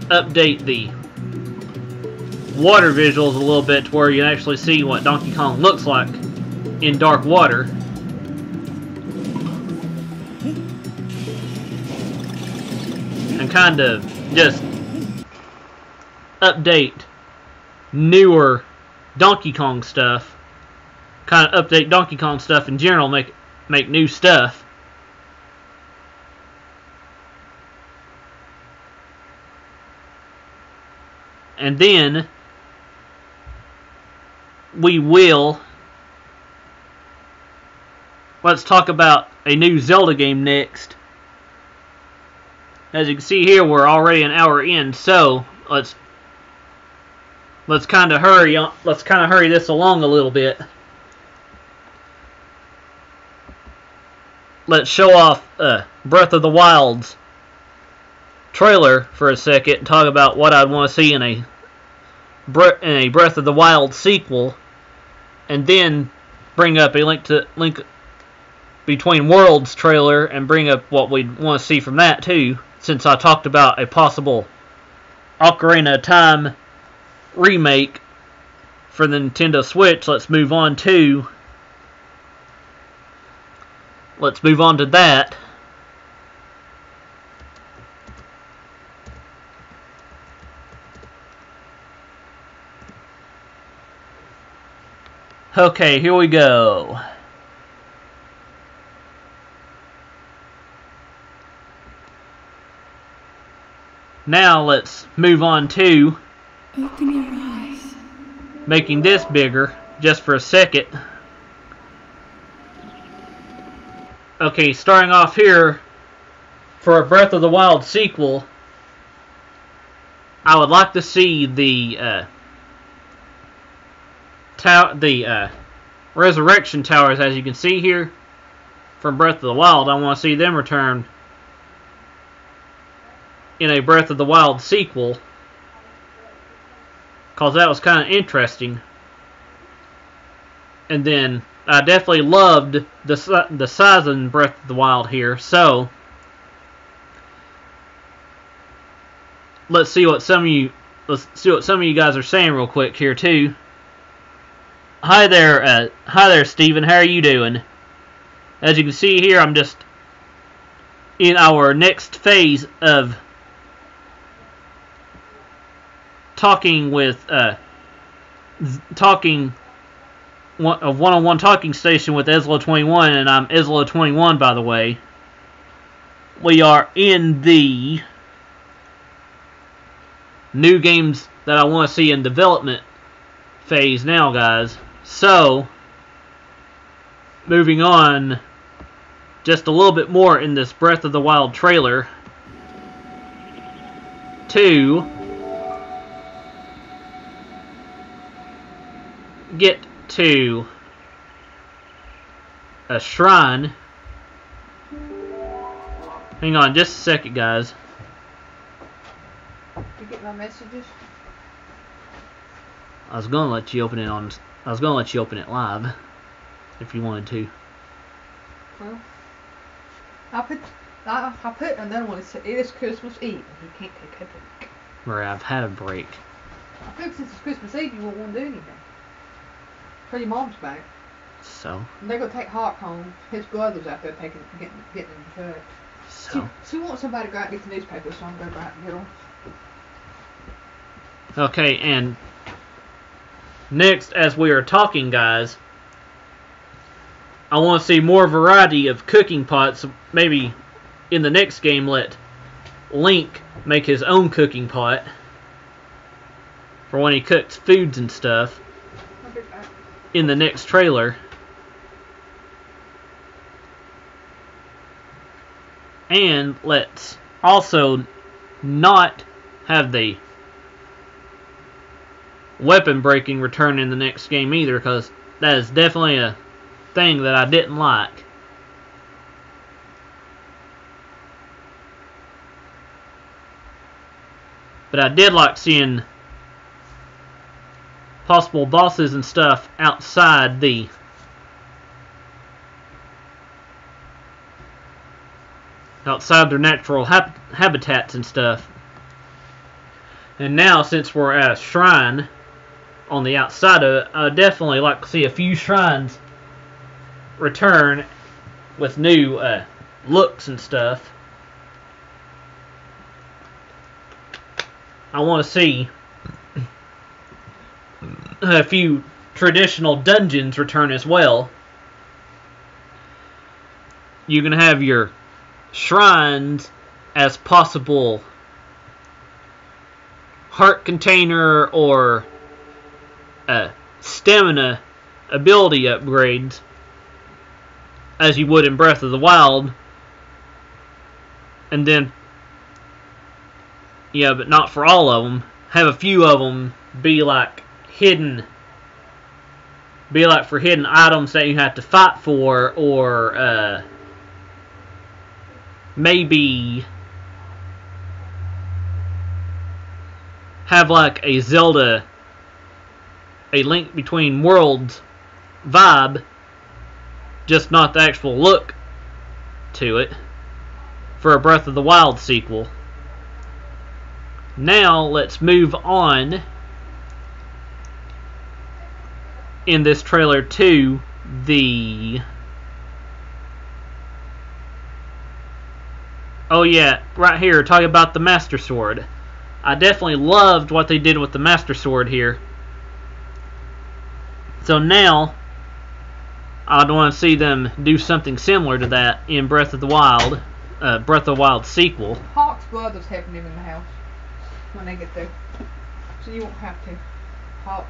[SPEAKER 1] update the water visuals a little bit to where you actually see what Donkey Kong looks like in dark water. And kind of just update newer Donkey Kong stuff. Kind of update Donkey Kong stuff in general, make new stuff. And then let's talk about a new Zelda game next. as you can see here, we're already an hour in, so let's kind of hurry on. Let's kind of hurry this along a little bit. Let's show off Breath of the Wild's trailer for a second and talk about what I'd want to see in a Breath of the Wild sequel, and then bring up a link between Worlds trailer and bring up what we'd want to see from that too, since I talked about a possible Ocarina of Time remake for the Nintendo Switch. Let's move on to that. Okay, here we go. Now let's move on to
[SPEAKER 7] Open your eyes.
[SPEAKER 1] making this bigger just for a second. Okay, starting off here for a Breath of the Wild sequel, I would like to see the Resurrection Towers, as you can see here from Breath of the Wild. I want to see them return in a Breath of the Wild sequel, because that was kind of interesting. And then I definitely loved the size in Breath of the Wild here, so let's see what some of you guys are saying real quick here too. Hi there, Steven. How are you doing? As you can see here, I'm just in our next phase of talking with a 101 talking station with EZLO21, and I'm EZLO21, by the way. We are in the new games that I want to see in development phase now, guys. So, moving on just a little bit more in this Breath of the Wild trailer to get to a shrine. Hang on just a second, guys.
[SPEAKER 4] Did you get my messages?
[SPEAKER 1] I was gonna let you open it live if you wanted to.
[SPEAKER 4] Well, I put another one that said it is Christmas Eve and you can't take a break.
[SPEAKER 1] Where I've had a break.
[SPEAKER 4] I think since it's Christmas Eve you won't want to do anything. For your mom's back.
[SPEAKER 1] So?
[SPEAKER 4] And they're going to take Hawk home. His brother's out there getting in the truck.
[SPEAKER 1] So?
[SPEAKER 4] She wants somebody to go out and get the newspaper, so I'm going to go out and get them.
[SPEAKER 1] Okay, and next, as we are talking, guys, I want to see more variety of cooking pots. Maybe in the next game, let Link make his own cooking pot for when he cooks foods and stuff in the next trailer. And let's also not have the weapon breaking return in the next game either, because that is definitely a thing that I didn't like. But I did like seeing possible bosses and stuff outside their natural habitats and stuff. And now, since we're at a shrine on the outside of it, I'd definitely like to see a few shrines return with new looks and stuff. I want to see a few traditional dungeons return as well. You can have your shrines as possible heart container or stamina ability upgrades, as you would in Breath of the Wild, and then Yeah, but not for all of them. Have a few of them be like hidden. Be like for hidden items that you have to fight for, or maybe have like a Zelda, a Link Between Worlds vibe, just not the actual look to it, for a Breath of the Wild sequel. Now let's move on in this trailer to the... Oh yeah, right here, talking about the Master Sword. I definitely loved what they did with the Master Sword here. So now, I'd want to see them do something similar to that in Breath of the Wild, Breath of the Wild sequel.
[SPEAKER 4] Hawk's brother's helping him in the house when they get there. So you won't have to. Hawk.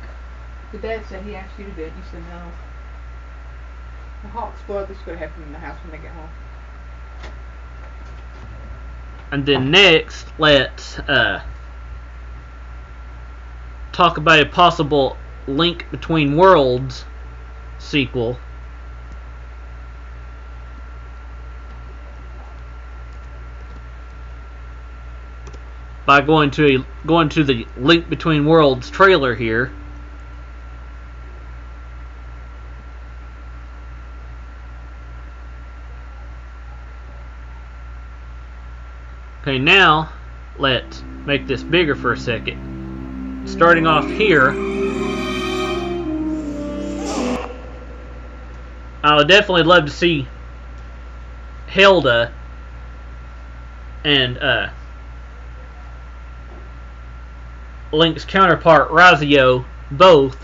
[SPEAKER 4] The dad said he asked you to do it. You said no. The Hawk's brother's going to help him in the house when they get home.
[SPEAKER 1] And then next, let's talk about a possible Link Between Worlds sequel. By going to the Link Between Worlds trailer here. Okay, now let's make this bigger for a second. Starting off here, I would definitely love to see Zelda and Link's counterpart Razio both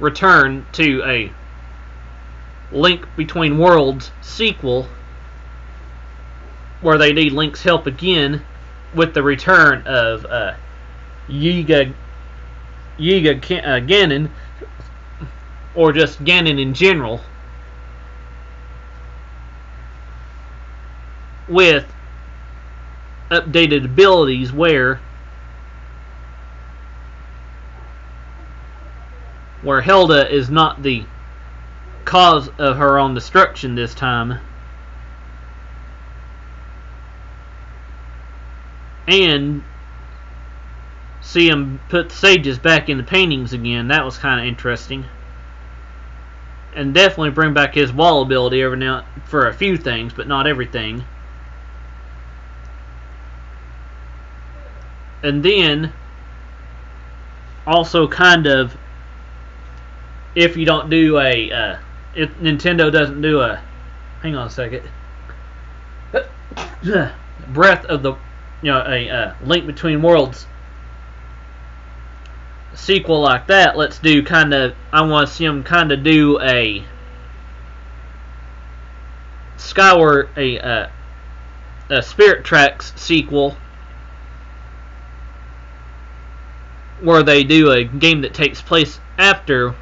[SPEAKER 1] return to a Link Between Worlds sequel, where they need Link's help again with the return of Yiga Ganon, or just Ganon in general, with updated abilities where Zelda is not the cause of her own destruction this time. And see him put the sages back in the paintings again. That was kind of interesting. And definitely bring back his wall ability every now for a few things, but not everything. And then also kind of, if you don't do a if Nintendo doesn't do a, hang on a second, Breath of the, a Link Between Worlds sequel like that, let's do kind of, I want to see them kind of do a Skyward, a Spirit Tracks sequel, where they do a game that takes place after,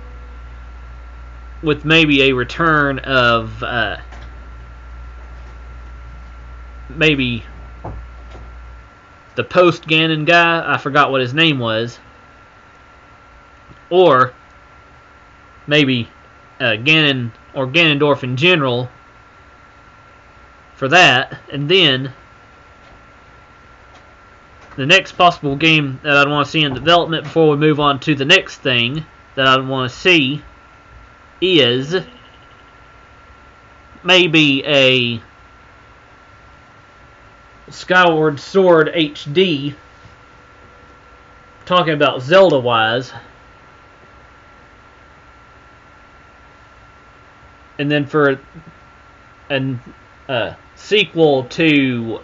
[SPEAKER 1] with maybe a return of maybe the post Ganon guy, I forgot what his name was, or maybe Ganon or Ganondorf in general for that. And then the next possible game that I'd want to see in development before we move on to the next thing that I'd want to see is maybe a Skyward Sword HD, talking about Zelda wise, and then for a sequel to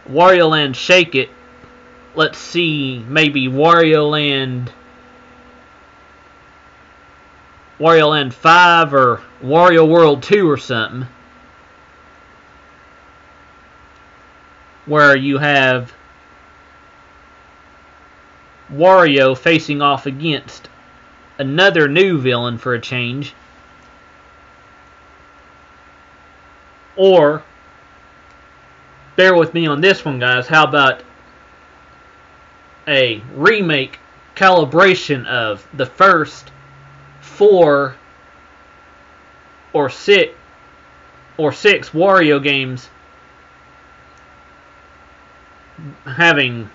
[SPEAKER 1] Wario Land Shake It, let's see maybe Wario Land 5 or Wario World 2 or something, where you have Wario facing off against another new villain for a change, or bear with me on this one, guys. How about a remake calibration of the first 4 or 6 Wario games, having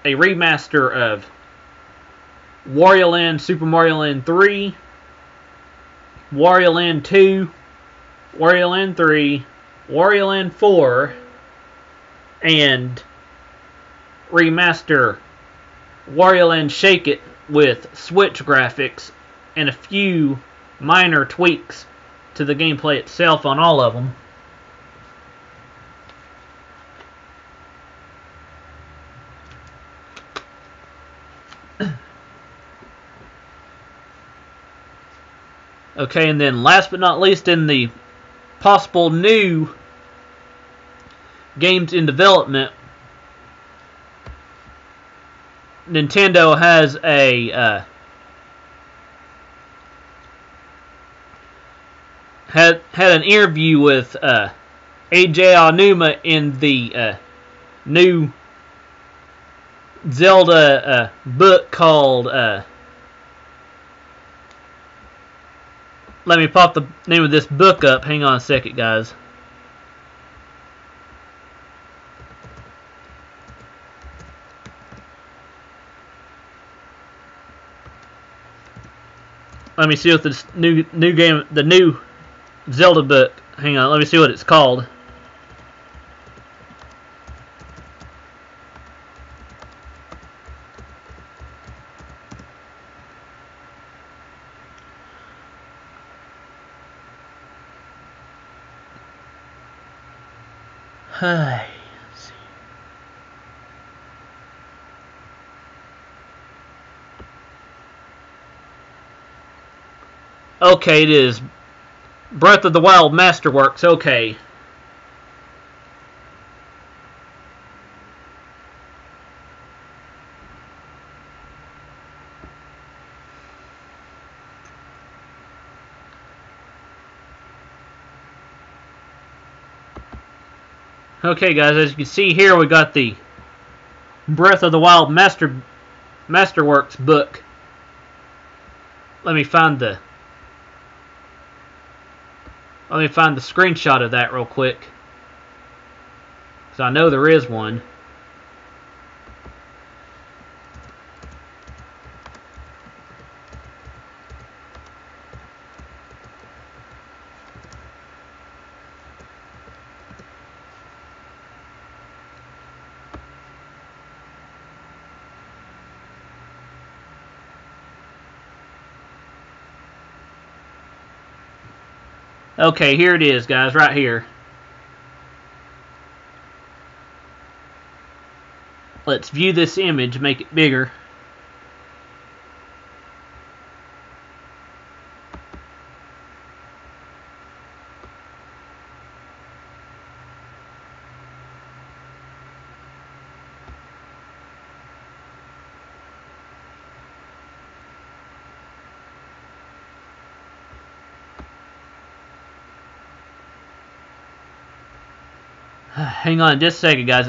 [SPEAKER 1] a remaster of Wario Land, Super Mario Land 3, Wario Land 2, Wario Land 3, Wario Land 4, and remaster Wario Land Shake It with Switch graphics and a few minor tweaks to the gameplay itself on all of them. Okay, and then last but not least, in the possible new games in development, Nintendo has a had an interview with AJ Aonuma in the new Zelda book called let me pop the name of this book up. Hang on a second, guys. Let me see what this new game, the new Zelda book. Hang on, let me see what it's called. Let's see. Okay, it is Breath of the Wild Masterworks. Okay. Okay, guys, as you can see here, we got the Breath of the Wild Masterworks book. Let me find the screenshot of that real quick, because I know there is one. Okay, here it is, guys, right here. Let's view this image, make it bigger. Hang on just a second, guys.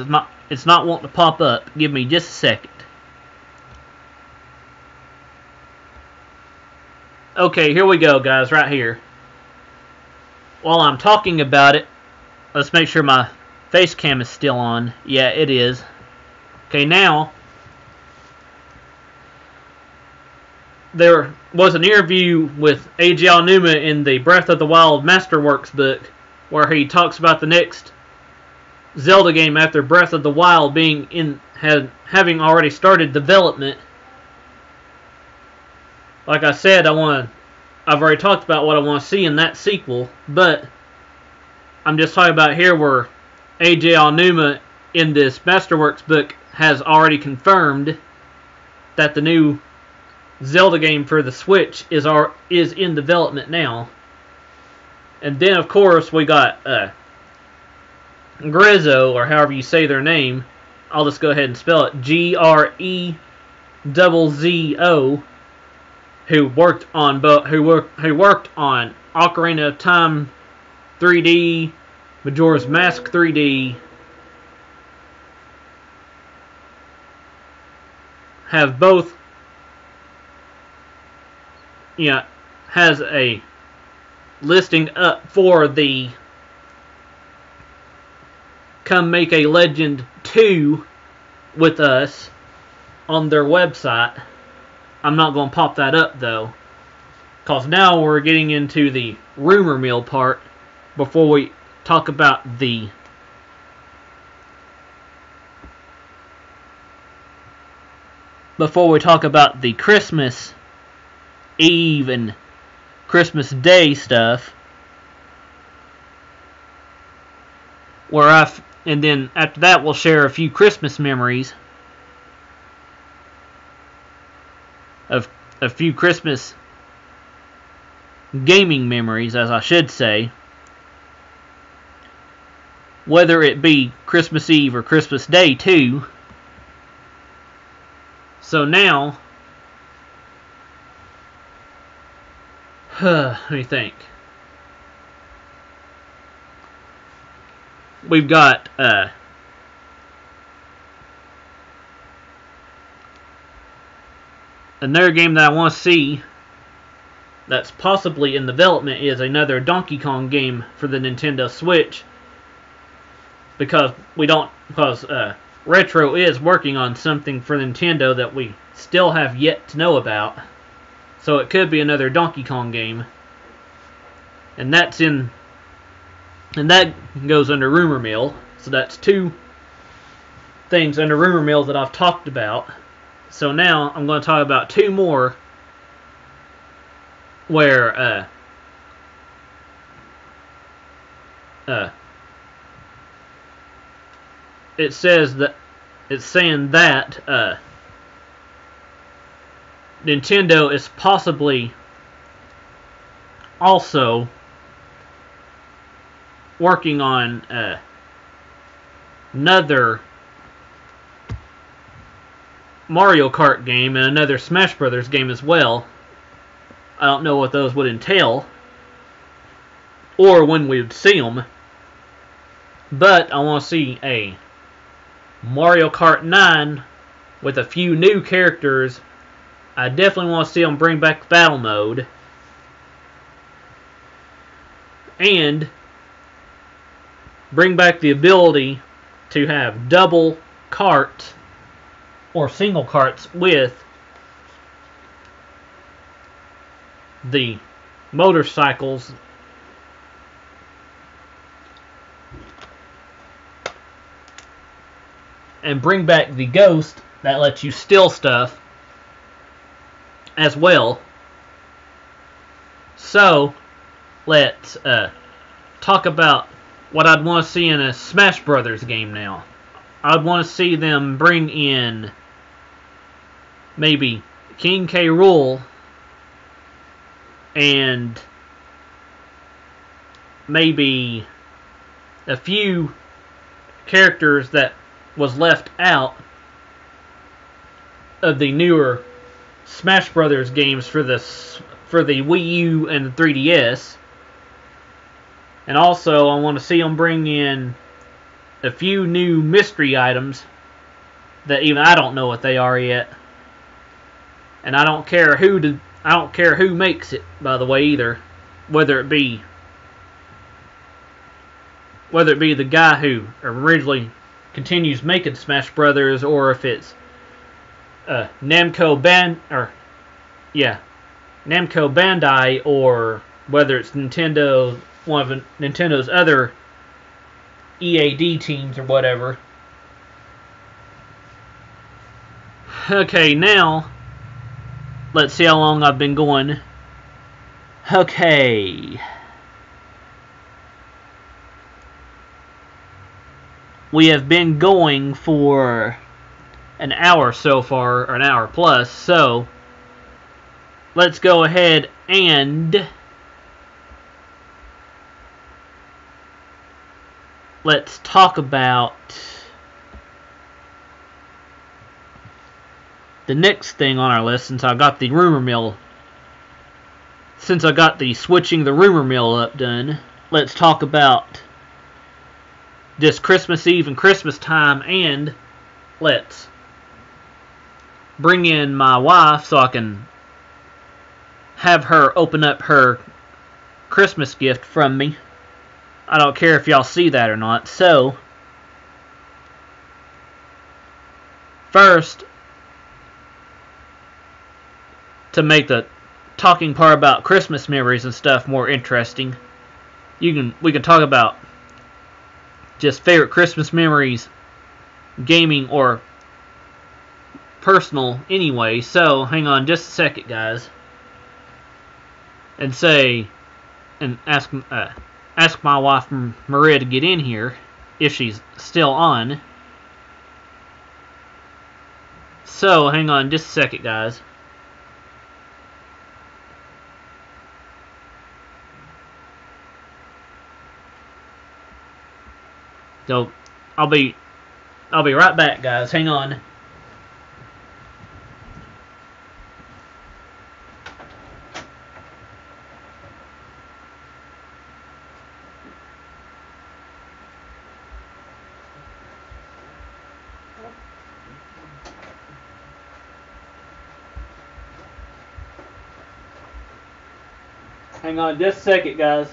[SPEAKER 1] It's not wanting to pop up. Give me just a second. Okay, here we go, guys, right here. While I'm talking about it, let's make sure my face cam is still on. Yeah, it is. Okay, now, there was an interview with AJ Aonuma in the Breath of the Wild Masterworks book, where he talks about the next Zelda game after Breath of the Wild having already started development. Like I said, I've already talked about what I want to see in that sequel, but I'm just talking about here where AJ Aonuma in this Masterworks book has already confirmed that the new Zelda game for the Switch is in development now. And then, of course, we got Grezzo, or however you say their name. I'll just go ahead and spell it Grezzo, who worked on Ocarina of Time 3D, Majora's Mask 3D, have both, has a listing up for the Come Make a Legend 2 with us on their website. I'm not going to pop that up though, because now we're getting into the rumor mill part before we talk about the Christmas Eve and Christmas Day stuff, and then after that we'll share a few Christmas memories of a few Christmas gaming memories, as I should say, whether it be Christmas Eve or Christmas Day too. So now, let me think. We've got another game that I want to see that's possibly in development is another Donkey Kong game for the Nintendo Switch, because Retro is working on something for Nintendo that we still have yet to know about. So it could be another Donkey Kong game. And that goes under Rumor Mill. So that's two things under Rumor Mill that I've talked about. So now I'm going to talk about two more where it's saying that Nintendo is possibly also working on another Mario Kart game and another Smash Brothers game as well. I don't know what those would entail or when we would see them, but I want to see a Mario Kart 9 with a few new characters. I definitely want to see them bring back battle mode and bring back the ability to have double carts or single carts with the motorcycles and bring back the ghost that lets you steal stuff as well. So let's talk about what I'd want to see in a Smash Brothers game now. I'd want to see them bring in maybe King K. Rool and maybe a few characters that was left out of the newer Smash Brothers games for the Wii U and the 3DS. And also I want to see them bring in a few new mystery items that even I don't know what they are yet. And I don't care who makes it, by the way, either. Whether it be the guy who originally continues making Smash Brothers, or if it's Namco Bandai, or whether it's Nintendo, one of Nintendo's other EAD teams or whatever. Okay, now let's see how long I've been going. Okay. We have been going for an hour so far, or an hour plus, so let's go ahead and let's talk about the next thing on our list, since I got the rumor mill. Since I got the switching the rumor mill up done, let's talk about this Christmas Eve and Christmas time, and let's bring in my wife so I can have her open up her Christmas gift from me. I don't care if y'all see that or not. So, first, to make the talking part about Christmas memories and stuff more interesting, we can talk about just favorite Christmas memories, gaming or personal anyway. So hang on just a second, guys, and ask my wife Maria to get in here if she's still on. So hang on just a second, guys. So I'll be right back, guys. Hang on. Hang on just a second, guys.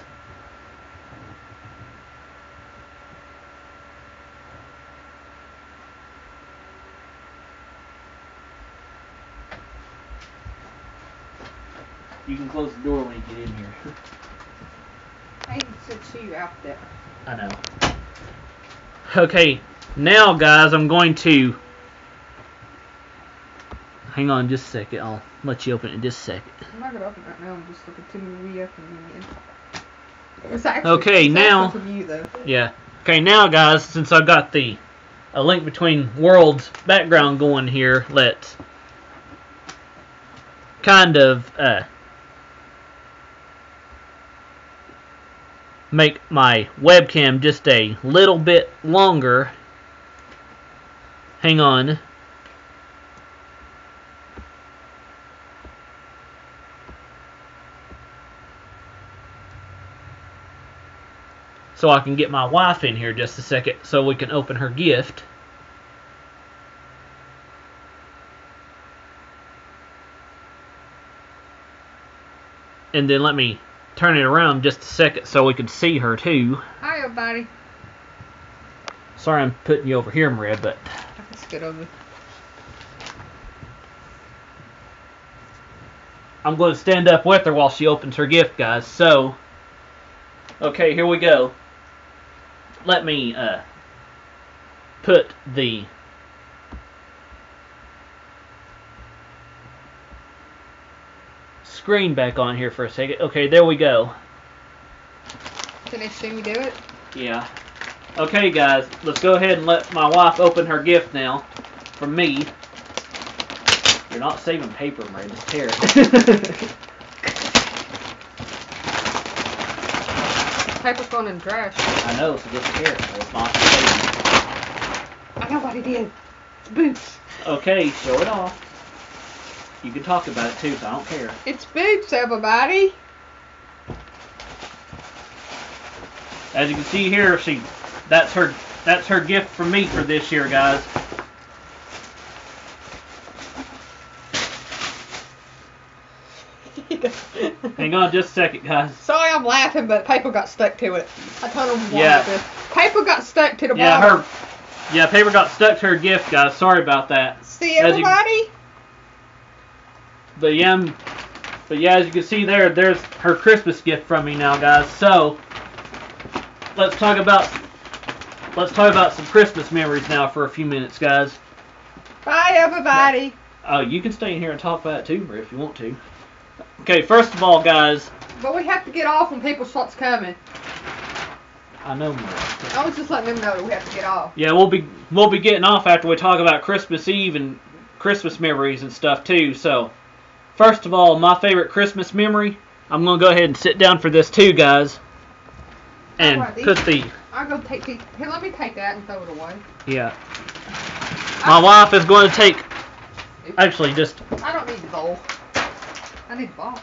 [SPEAKER 1] You can close the door when you get in here.
[SPEAKER 4] I even said see you out there.
[SPEAKER 1] I know. Okay, now guys, I'm going to... Hang on just a second. I'll let you open it in just a second.
[SPEAKER 4] I'm not going to open it right now. I'm just looking to reopen it again.
[SPEAKER 1] Okay, now...
[SPEAKER 4] From you, though.
[SPEAKER 1] Yeah. Okay, now guys, since I've got a Link Between Worlds background going here, let's kind of make my webcam just a little bit longer. Hang on. So I can get my wife in here just a second so we can open her gift. And then let me turn it around just a second so we can see her too.
[SPEAKER 4] Hi, everybody.
[SPEAKER 1] Sorry I'm putting you over here, Maria, but...
[SPEAKER 4] Let's get over.
[SPEAKER 1] I'm going to stand up with her while she opens her gift, guys. So, okay, here we go. Let me put the screen back on here for a second. Okay, there we go.
[SPEAKER 4] Can they see me do it?
[SPEAKER 1] Yeah. Okay, guys, let's go ahead and let my wife open her gift now from me. You're not saving paper, Maria. Just tear it.
[SPEAKER 4] Paper's going in the trash.
[SPEAKER 1] I know, so just tear it. So it's not saving.
[SPEAKER 4] I know what it is. It's boots.
[SPEAKER 1] Okay, show it off. You can talk about it too, so I don't care.
[SPEAKER 4] It's boots, everybody.
[SPEAKER 1] As you can see here, that's her gift from me for this year, guys. Hang on just a second, guys.
[SPEAKER 4] Sorry I'm laughing, but paper got stuck to it. I told him why.
[SPEAKER 1] Yeah.
[SPEAKER 4] Paper got stuck to the bottom.
[SPEAKER 1] Paper got stuck to her gift, guys. Sorry about that.
[SPEAKER 4] See everybody?
[SPEAKER 1] But yeah, as you can see there's her Christmas gift from me now, guys. So let's talk about some Christmas memories now for a few minutes, guys.
[SPEAKER 4] Bye, everybody.
[SPEAKER 1] Oh, you can stay in here and talk about it too, Maria, if you want to. Okay, first of all, guys.
[SPEAKER 4] But we have to get off when people starts coming.
[SPEAKER 1] I know, Maria.
[SPEAKER 4] I was just letting them know that we have to get off.
[SPEAKER 1] Yeah, we'll be getting off after we talk about Christmas Eve and Christmas memories and stuff too. So, first of all, my favorite Christmas memory. I'm gonna go ahead and sit down for this too, guys. And put the.
[SPEAKER 4] I'll go take these. Here, let me take that and throw it away.
[SPEAKER 1] Yeah. My wife is going to take. Actually, just.
[SPEAKER 4] I don't need the bowl. I need the box.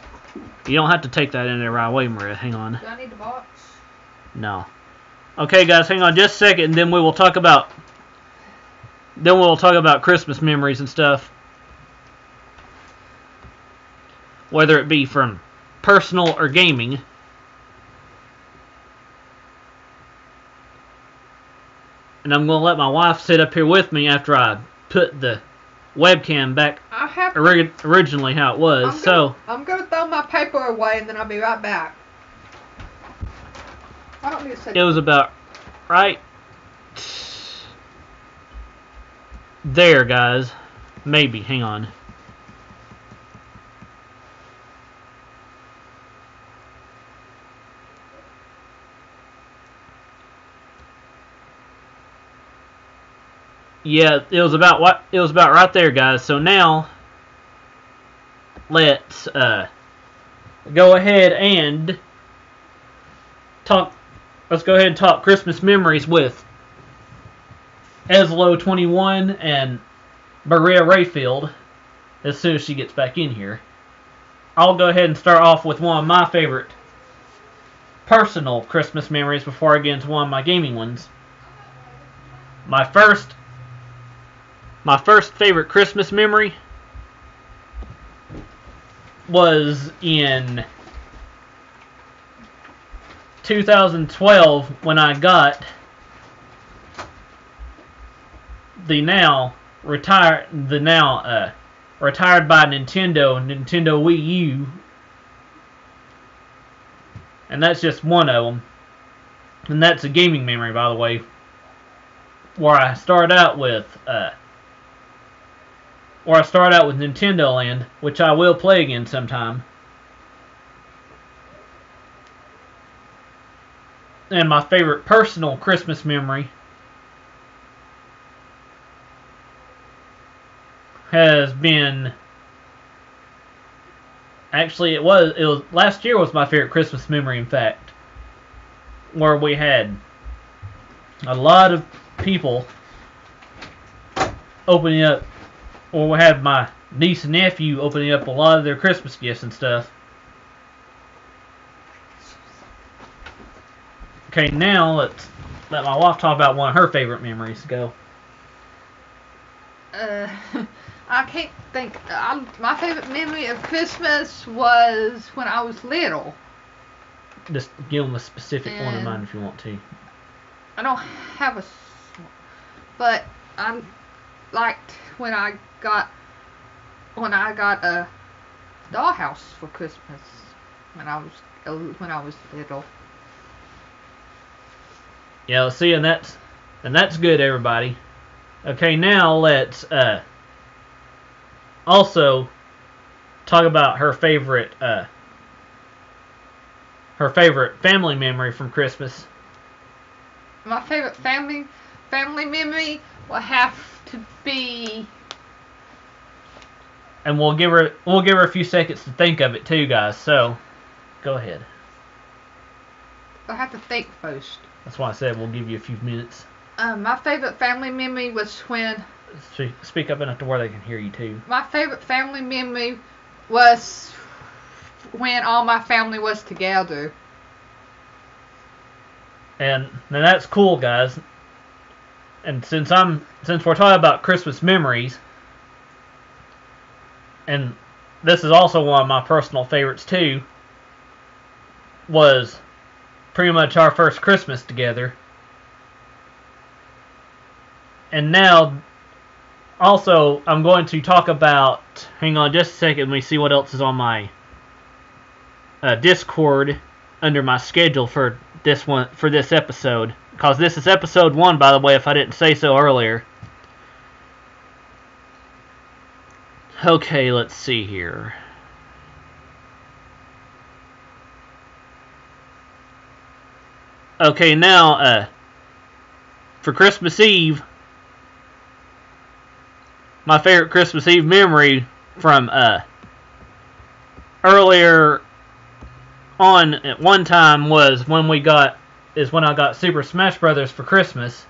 [SPEAKER 1] You don't have to take that in there right away, Maria. Hang on.
[SPEAKER 4] Do I need the box?
[SPEAKER 1] No. Okay, guys, hang on just a second, and then we will talk about. Then we'll talk about Christmas memories and stuff. whether it be from personal or gaming. And I'm going to let my wife sit up here with me after I put the webcam back originally how it was.
[SPEAKER 4] I'm going to throw my paper away and then I'll be right back. I don't need to say
[SPEAKER 1] it was about right there, guys. Maybe. Hang on. Yeah, it was about right there, guys. So now let's go ahead and talk. Let's go ahead and talk Christmas memories with EZLO21 and Maria Rayfield as soon as she gets back in here. I'll go ahead and start off with one of my favorite personal Christmas memories before I get into one of my gaming ones. My first favorite Christmas memory was in 2012 when I got the now retired by Nintendo Wii U, and that's just one of them. And that's a gaming memory, by the way, where I started out with Nintendo Land, which I will play again sometime. And my favorite personal Christmas memory has been, actually it was last year was my favorite Christmas memory, in fact, where we had a lot of people opening up, or we had my niece and nephew opening up a lot of their Christmas gifts and stuff. Okay, now let's let my wife talk about one of her favorite memories. Go.
[SPEAKER 4] I can't think. My favorite memory of Christmas was when I was little.
[SPEAKER 1] Just give them a specific one in mind if you want to.
[SPEAKER 4] I don't have a, but I liked when I got a dollhouse for Christmas when I was little.
[SPEAKER 1] Yeah, let's see, and that's good, everybody. Okay, now let's also talk about her favorite family memory from Christmas.
[SPEAKER 4] My favorite family memory will have to be,
[SPEAKER 1] and we'll give her a few seconds to think of it too, guys. So, go ahead.
[SPEAKER 4] I have to think first.
[SPEAKER 1] That's why I said we'll give you a few minutes.
[SPEAKER 4] My favorite family memory was when...
[SPEAKER 1] Speak up enough to where they can hear you too.
[SPEAKER 4] My favorite family memory was when all my family was together.
[SPEAKER 1] And that's cool, guys. And since we're talking about Christmas memories, and this is also one of my personal favorites too, was pretty much our first Christmas together. And now, also, I'm going to talk about, hang on just a second, let me see what else is on my Discord under my schedule for this episode. Because this is episode 1, by the way, if I didn't say so earlier. Okay, let's see here. Okay, now, for Christmas Eve, my favorite Christmas Eve memory from earlier on at one time was when I got Super Smash Brothers for Christmas.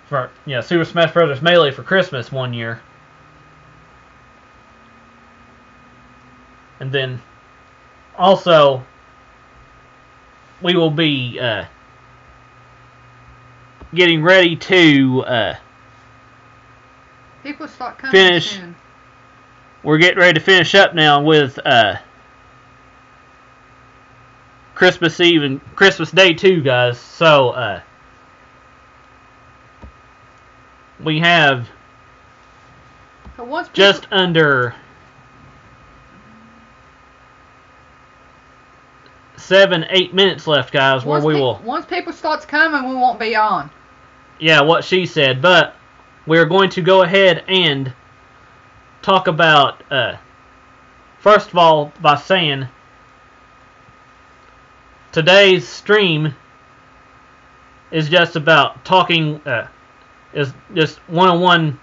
[SPEAKER 1] Super Smash Brothers Melee for Christmas one year. And then also we will be getting ready to
[SPEAKER 4] people start coming
[SPEAKER 1] finish
[SPEAKER 4] soon.
[SPEAKER 1] we're getting ready to finish up now with Christmas Eve and Christmas Day too, guys. So we have just under 7-8 minutes left, guys, where we will...
[SPEAKER 4] Once people starts coming, we won't be on.
[SPEAKER 1] Yeah, what she said. But we're going to go ahead and talk about, first of all, by saying today's stream is just about talking, is just 101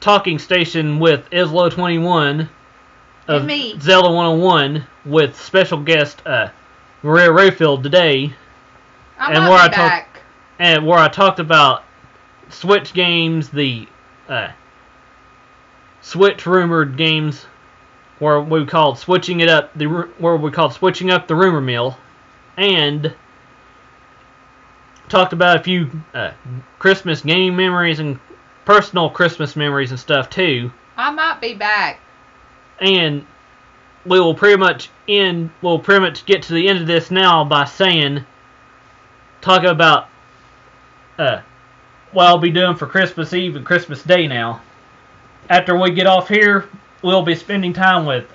[SPEAKER 1] talking station with EZLO21 of Zelda 101 with special guest Maria Rayfield today, where I talked about Switch games, the Switch rumored games, where we called switching up the rumor mill, and talked about a few Christmas game memories and personal Christmas memories and stuff too.
[SPEAKER 4] I might be back.
[SPEAKER 1] And we'll pretty much get to the end of this now by talking about what I'll be doing for Christmas Eve and Christmas Day now. After we get off here, we'll be spending time with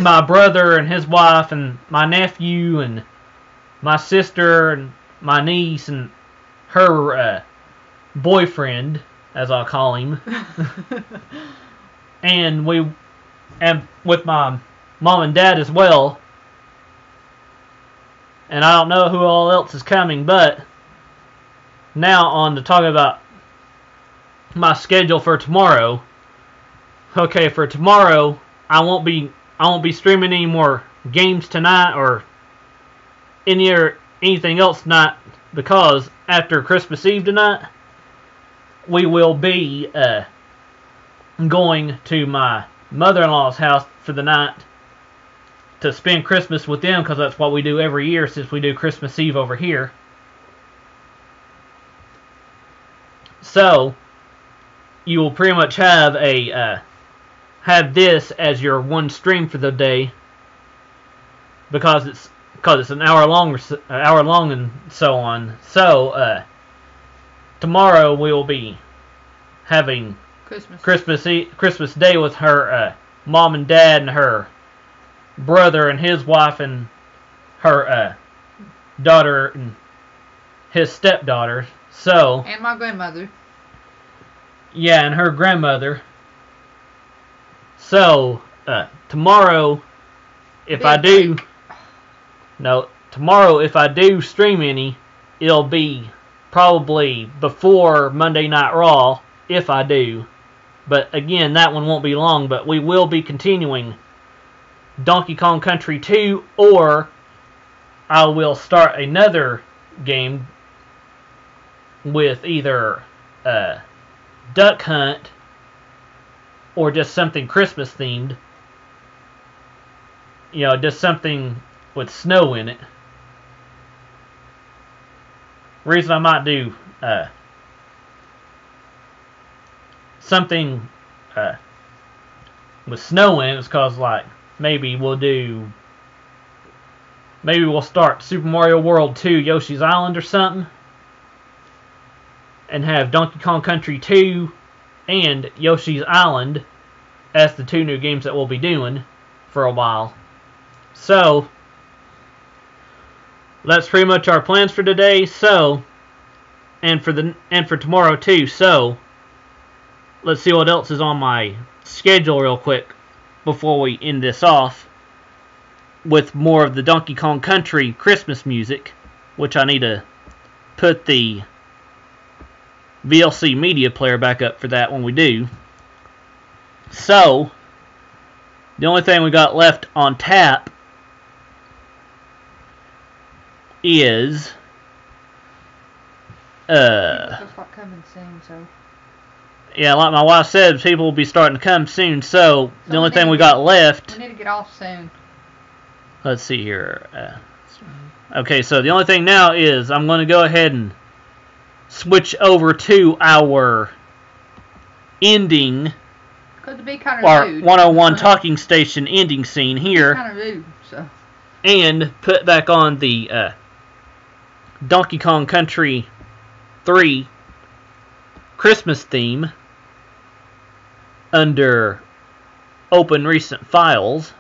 [SPEAKER 1] my brother and his wife and my nephew and my sister and my niece and her boyfriend, as I'll call him. and with my mom and dad as well. And I don't know who all else is coming, but now on to talk about my schedule for tomorrow. Okay, for tomorrow, I won't be streaming any more games tonight or anything else tonight, because after Christmas Eve tonight, we will be going to my mother-in-law's house for the night to spend Christmas with them, because that's what we do every year since we do Christmas Eve over here. So you will pretty much have this as your one stream for the day, because it's an hour long and so on. So tomorrow we will be having Christmas Day with her mom and dad and her brother and his wife and her daughter and his stepdaughter. So,
[SPEAKER 4] and my grandmother.
[SPEAKER 1] Yeah, and her grandmother. So tomorrow, if I do stream any, it'll be probably before Monday Night Raw, if I do. But again, that one won't be long, but we will be continuing Donkey Kong Country 2, or I will start another game with either Duck Hunt or just something Christmas themed. You know, just something with snow in it. Reason I might do something with snow in it is because, like, maybe we'll start Super Mario World 2 Yoshi's Island or something, and have Donkey Kong Country 2 and Yoshi's Island as the two new games that we'll be doing for a while. So that's pretty much our plans for today. So, and for tomorrow too. So let's see what else is on my schedule real quick before we end this off with more of the Donkey Kong Country Christmas music, which I need to put the VLC media player back up for that when we do. So the only thing we got left on tap is
[SPEAKER 4] coming soon, so.
[SPEAKER 1] Yeah, like my wife said, people will be starting to come soon. So the only thing we got left.
[SPEAKER 4] We need to get off soon.
[SPEAKER 1] Let's see here. Okay, so the only thing now is I'm going to go ahead and switch over to our ending
[SPEAKER 4] it'd be kind of
[SPEAKER 1] our
[SPEAKER 4] rude.
[SPEAKER 1] 101 talking station ending scene here.
[SPEAKER 4] Kind of rude, so.
[SPEAKER 1] And put back on the Donkey Kong Country 3 Christmas theme under Open Recent Files.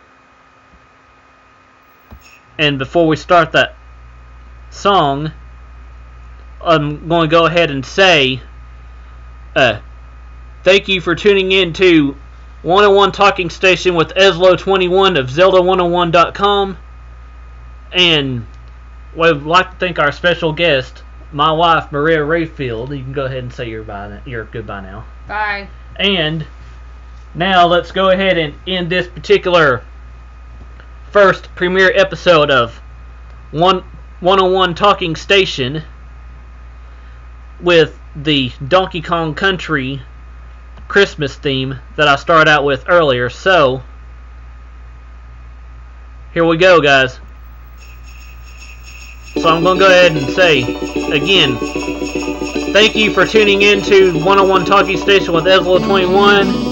[SPEAKER 1] And before we start that song, I'm going to go ahead and say thank you for tuning in to 101 Talking Station with EZLO21 of Zelda101.com. And we'd like to thank our special guest, my wife, Maria Rayfield. You can go ahead and say your goodbye now.
[SPEAKER 4] Bye.
[SPEAKER 1] And now let's go ahead and end this particular first premiere episode of 101 Talking Station with the Donkey Kong Country Christmas theme that I started out with earlier. So, here we go, guys. So I'm going to go ahead and say, again, thank you for tuning in to 101 Talking Station with EZLO21.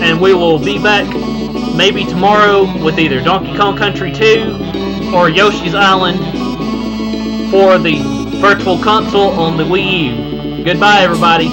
[SPEAKER 1] And we will be back maybe tomorrow with either Donkey Kong Country 2 or Yoshi's Island for the Virtual Console on the Wii U. Goodbye, everybody.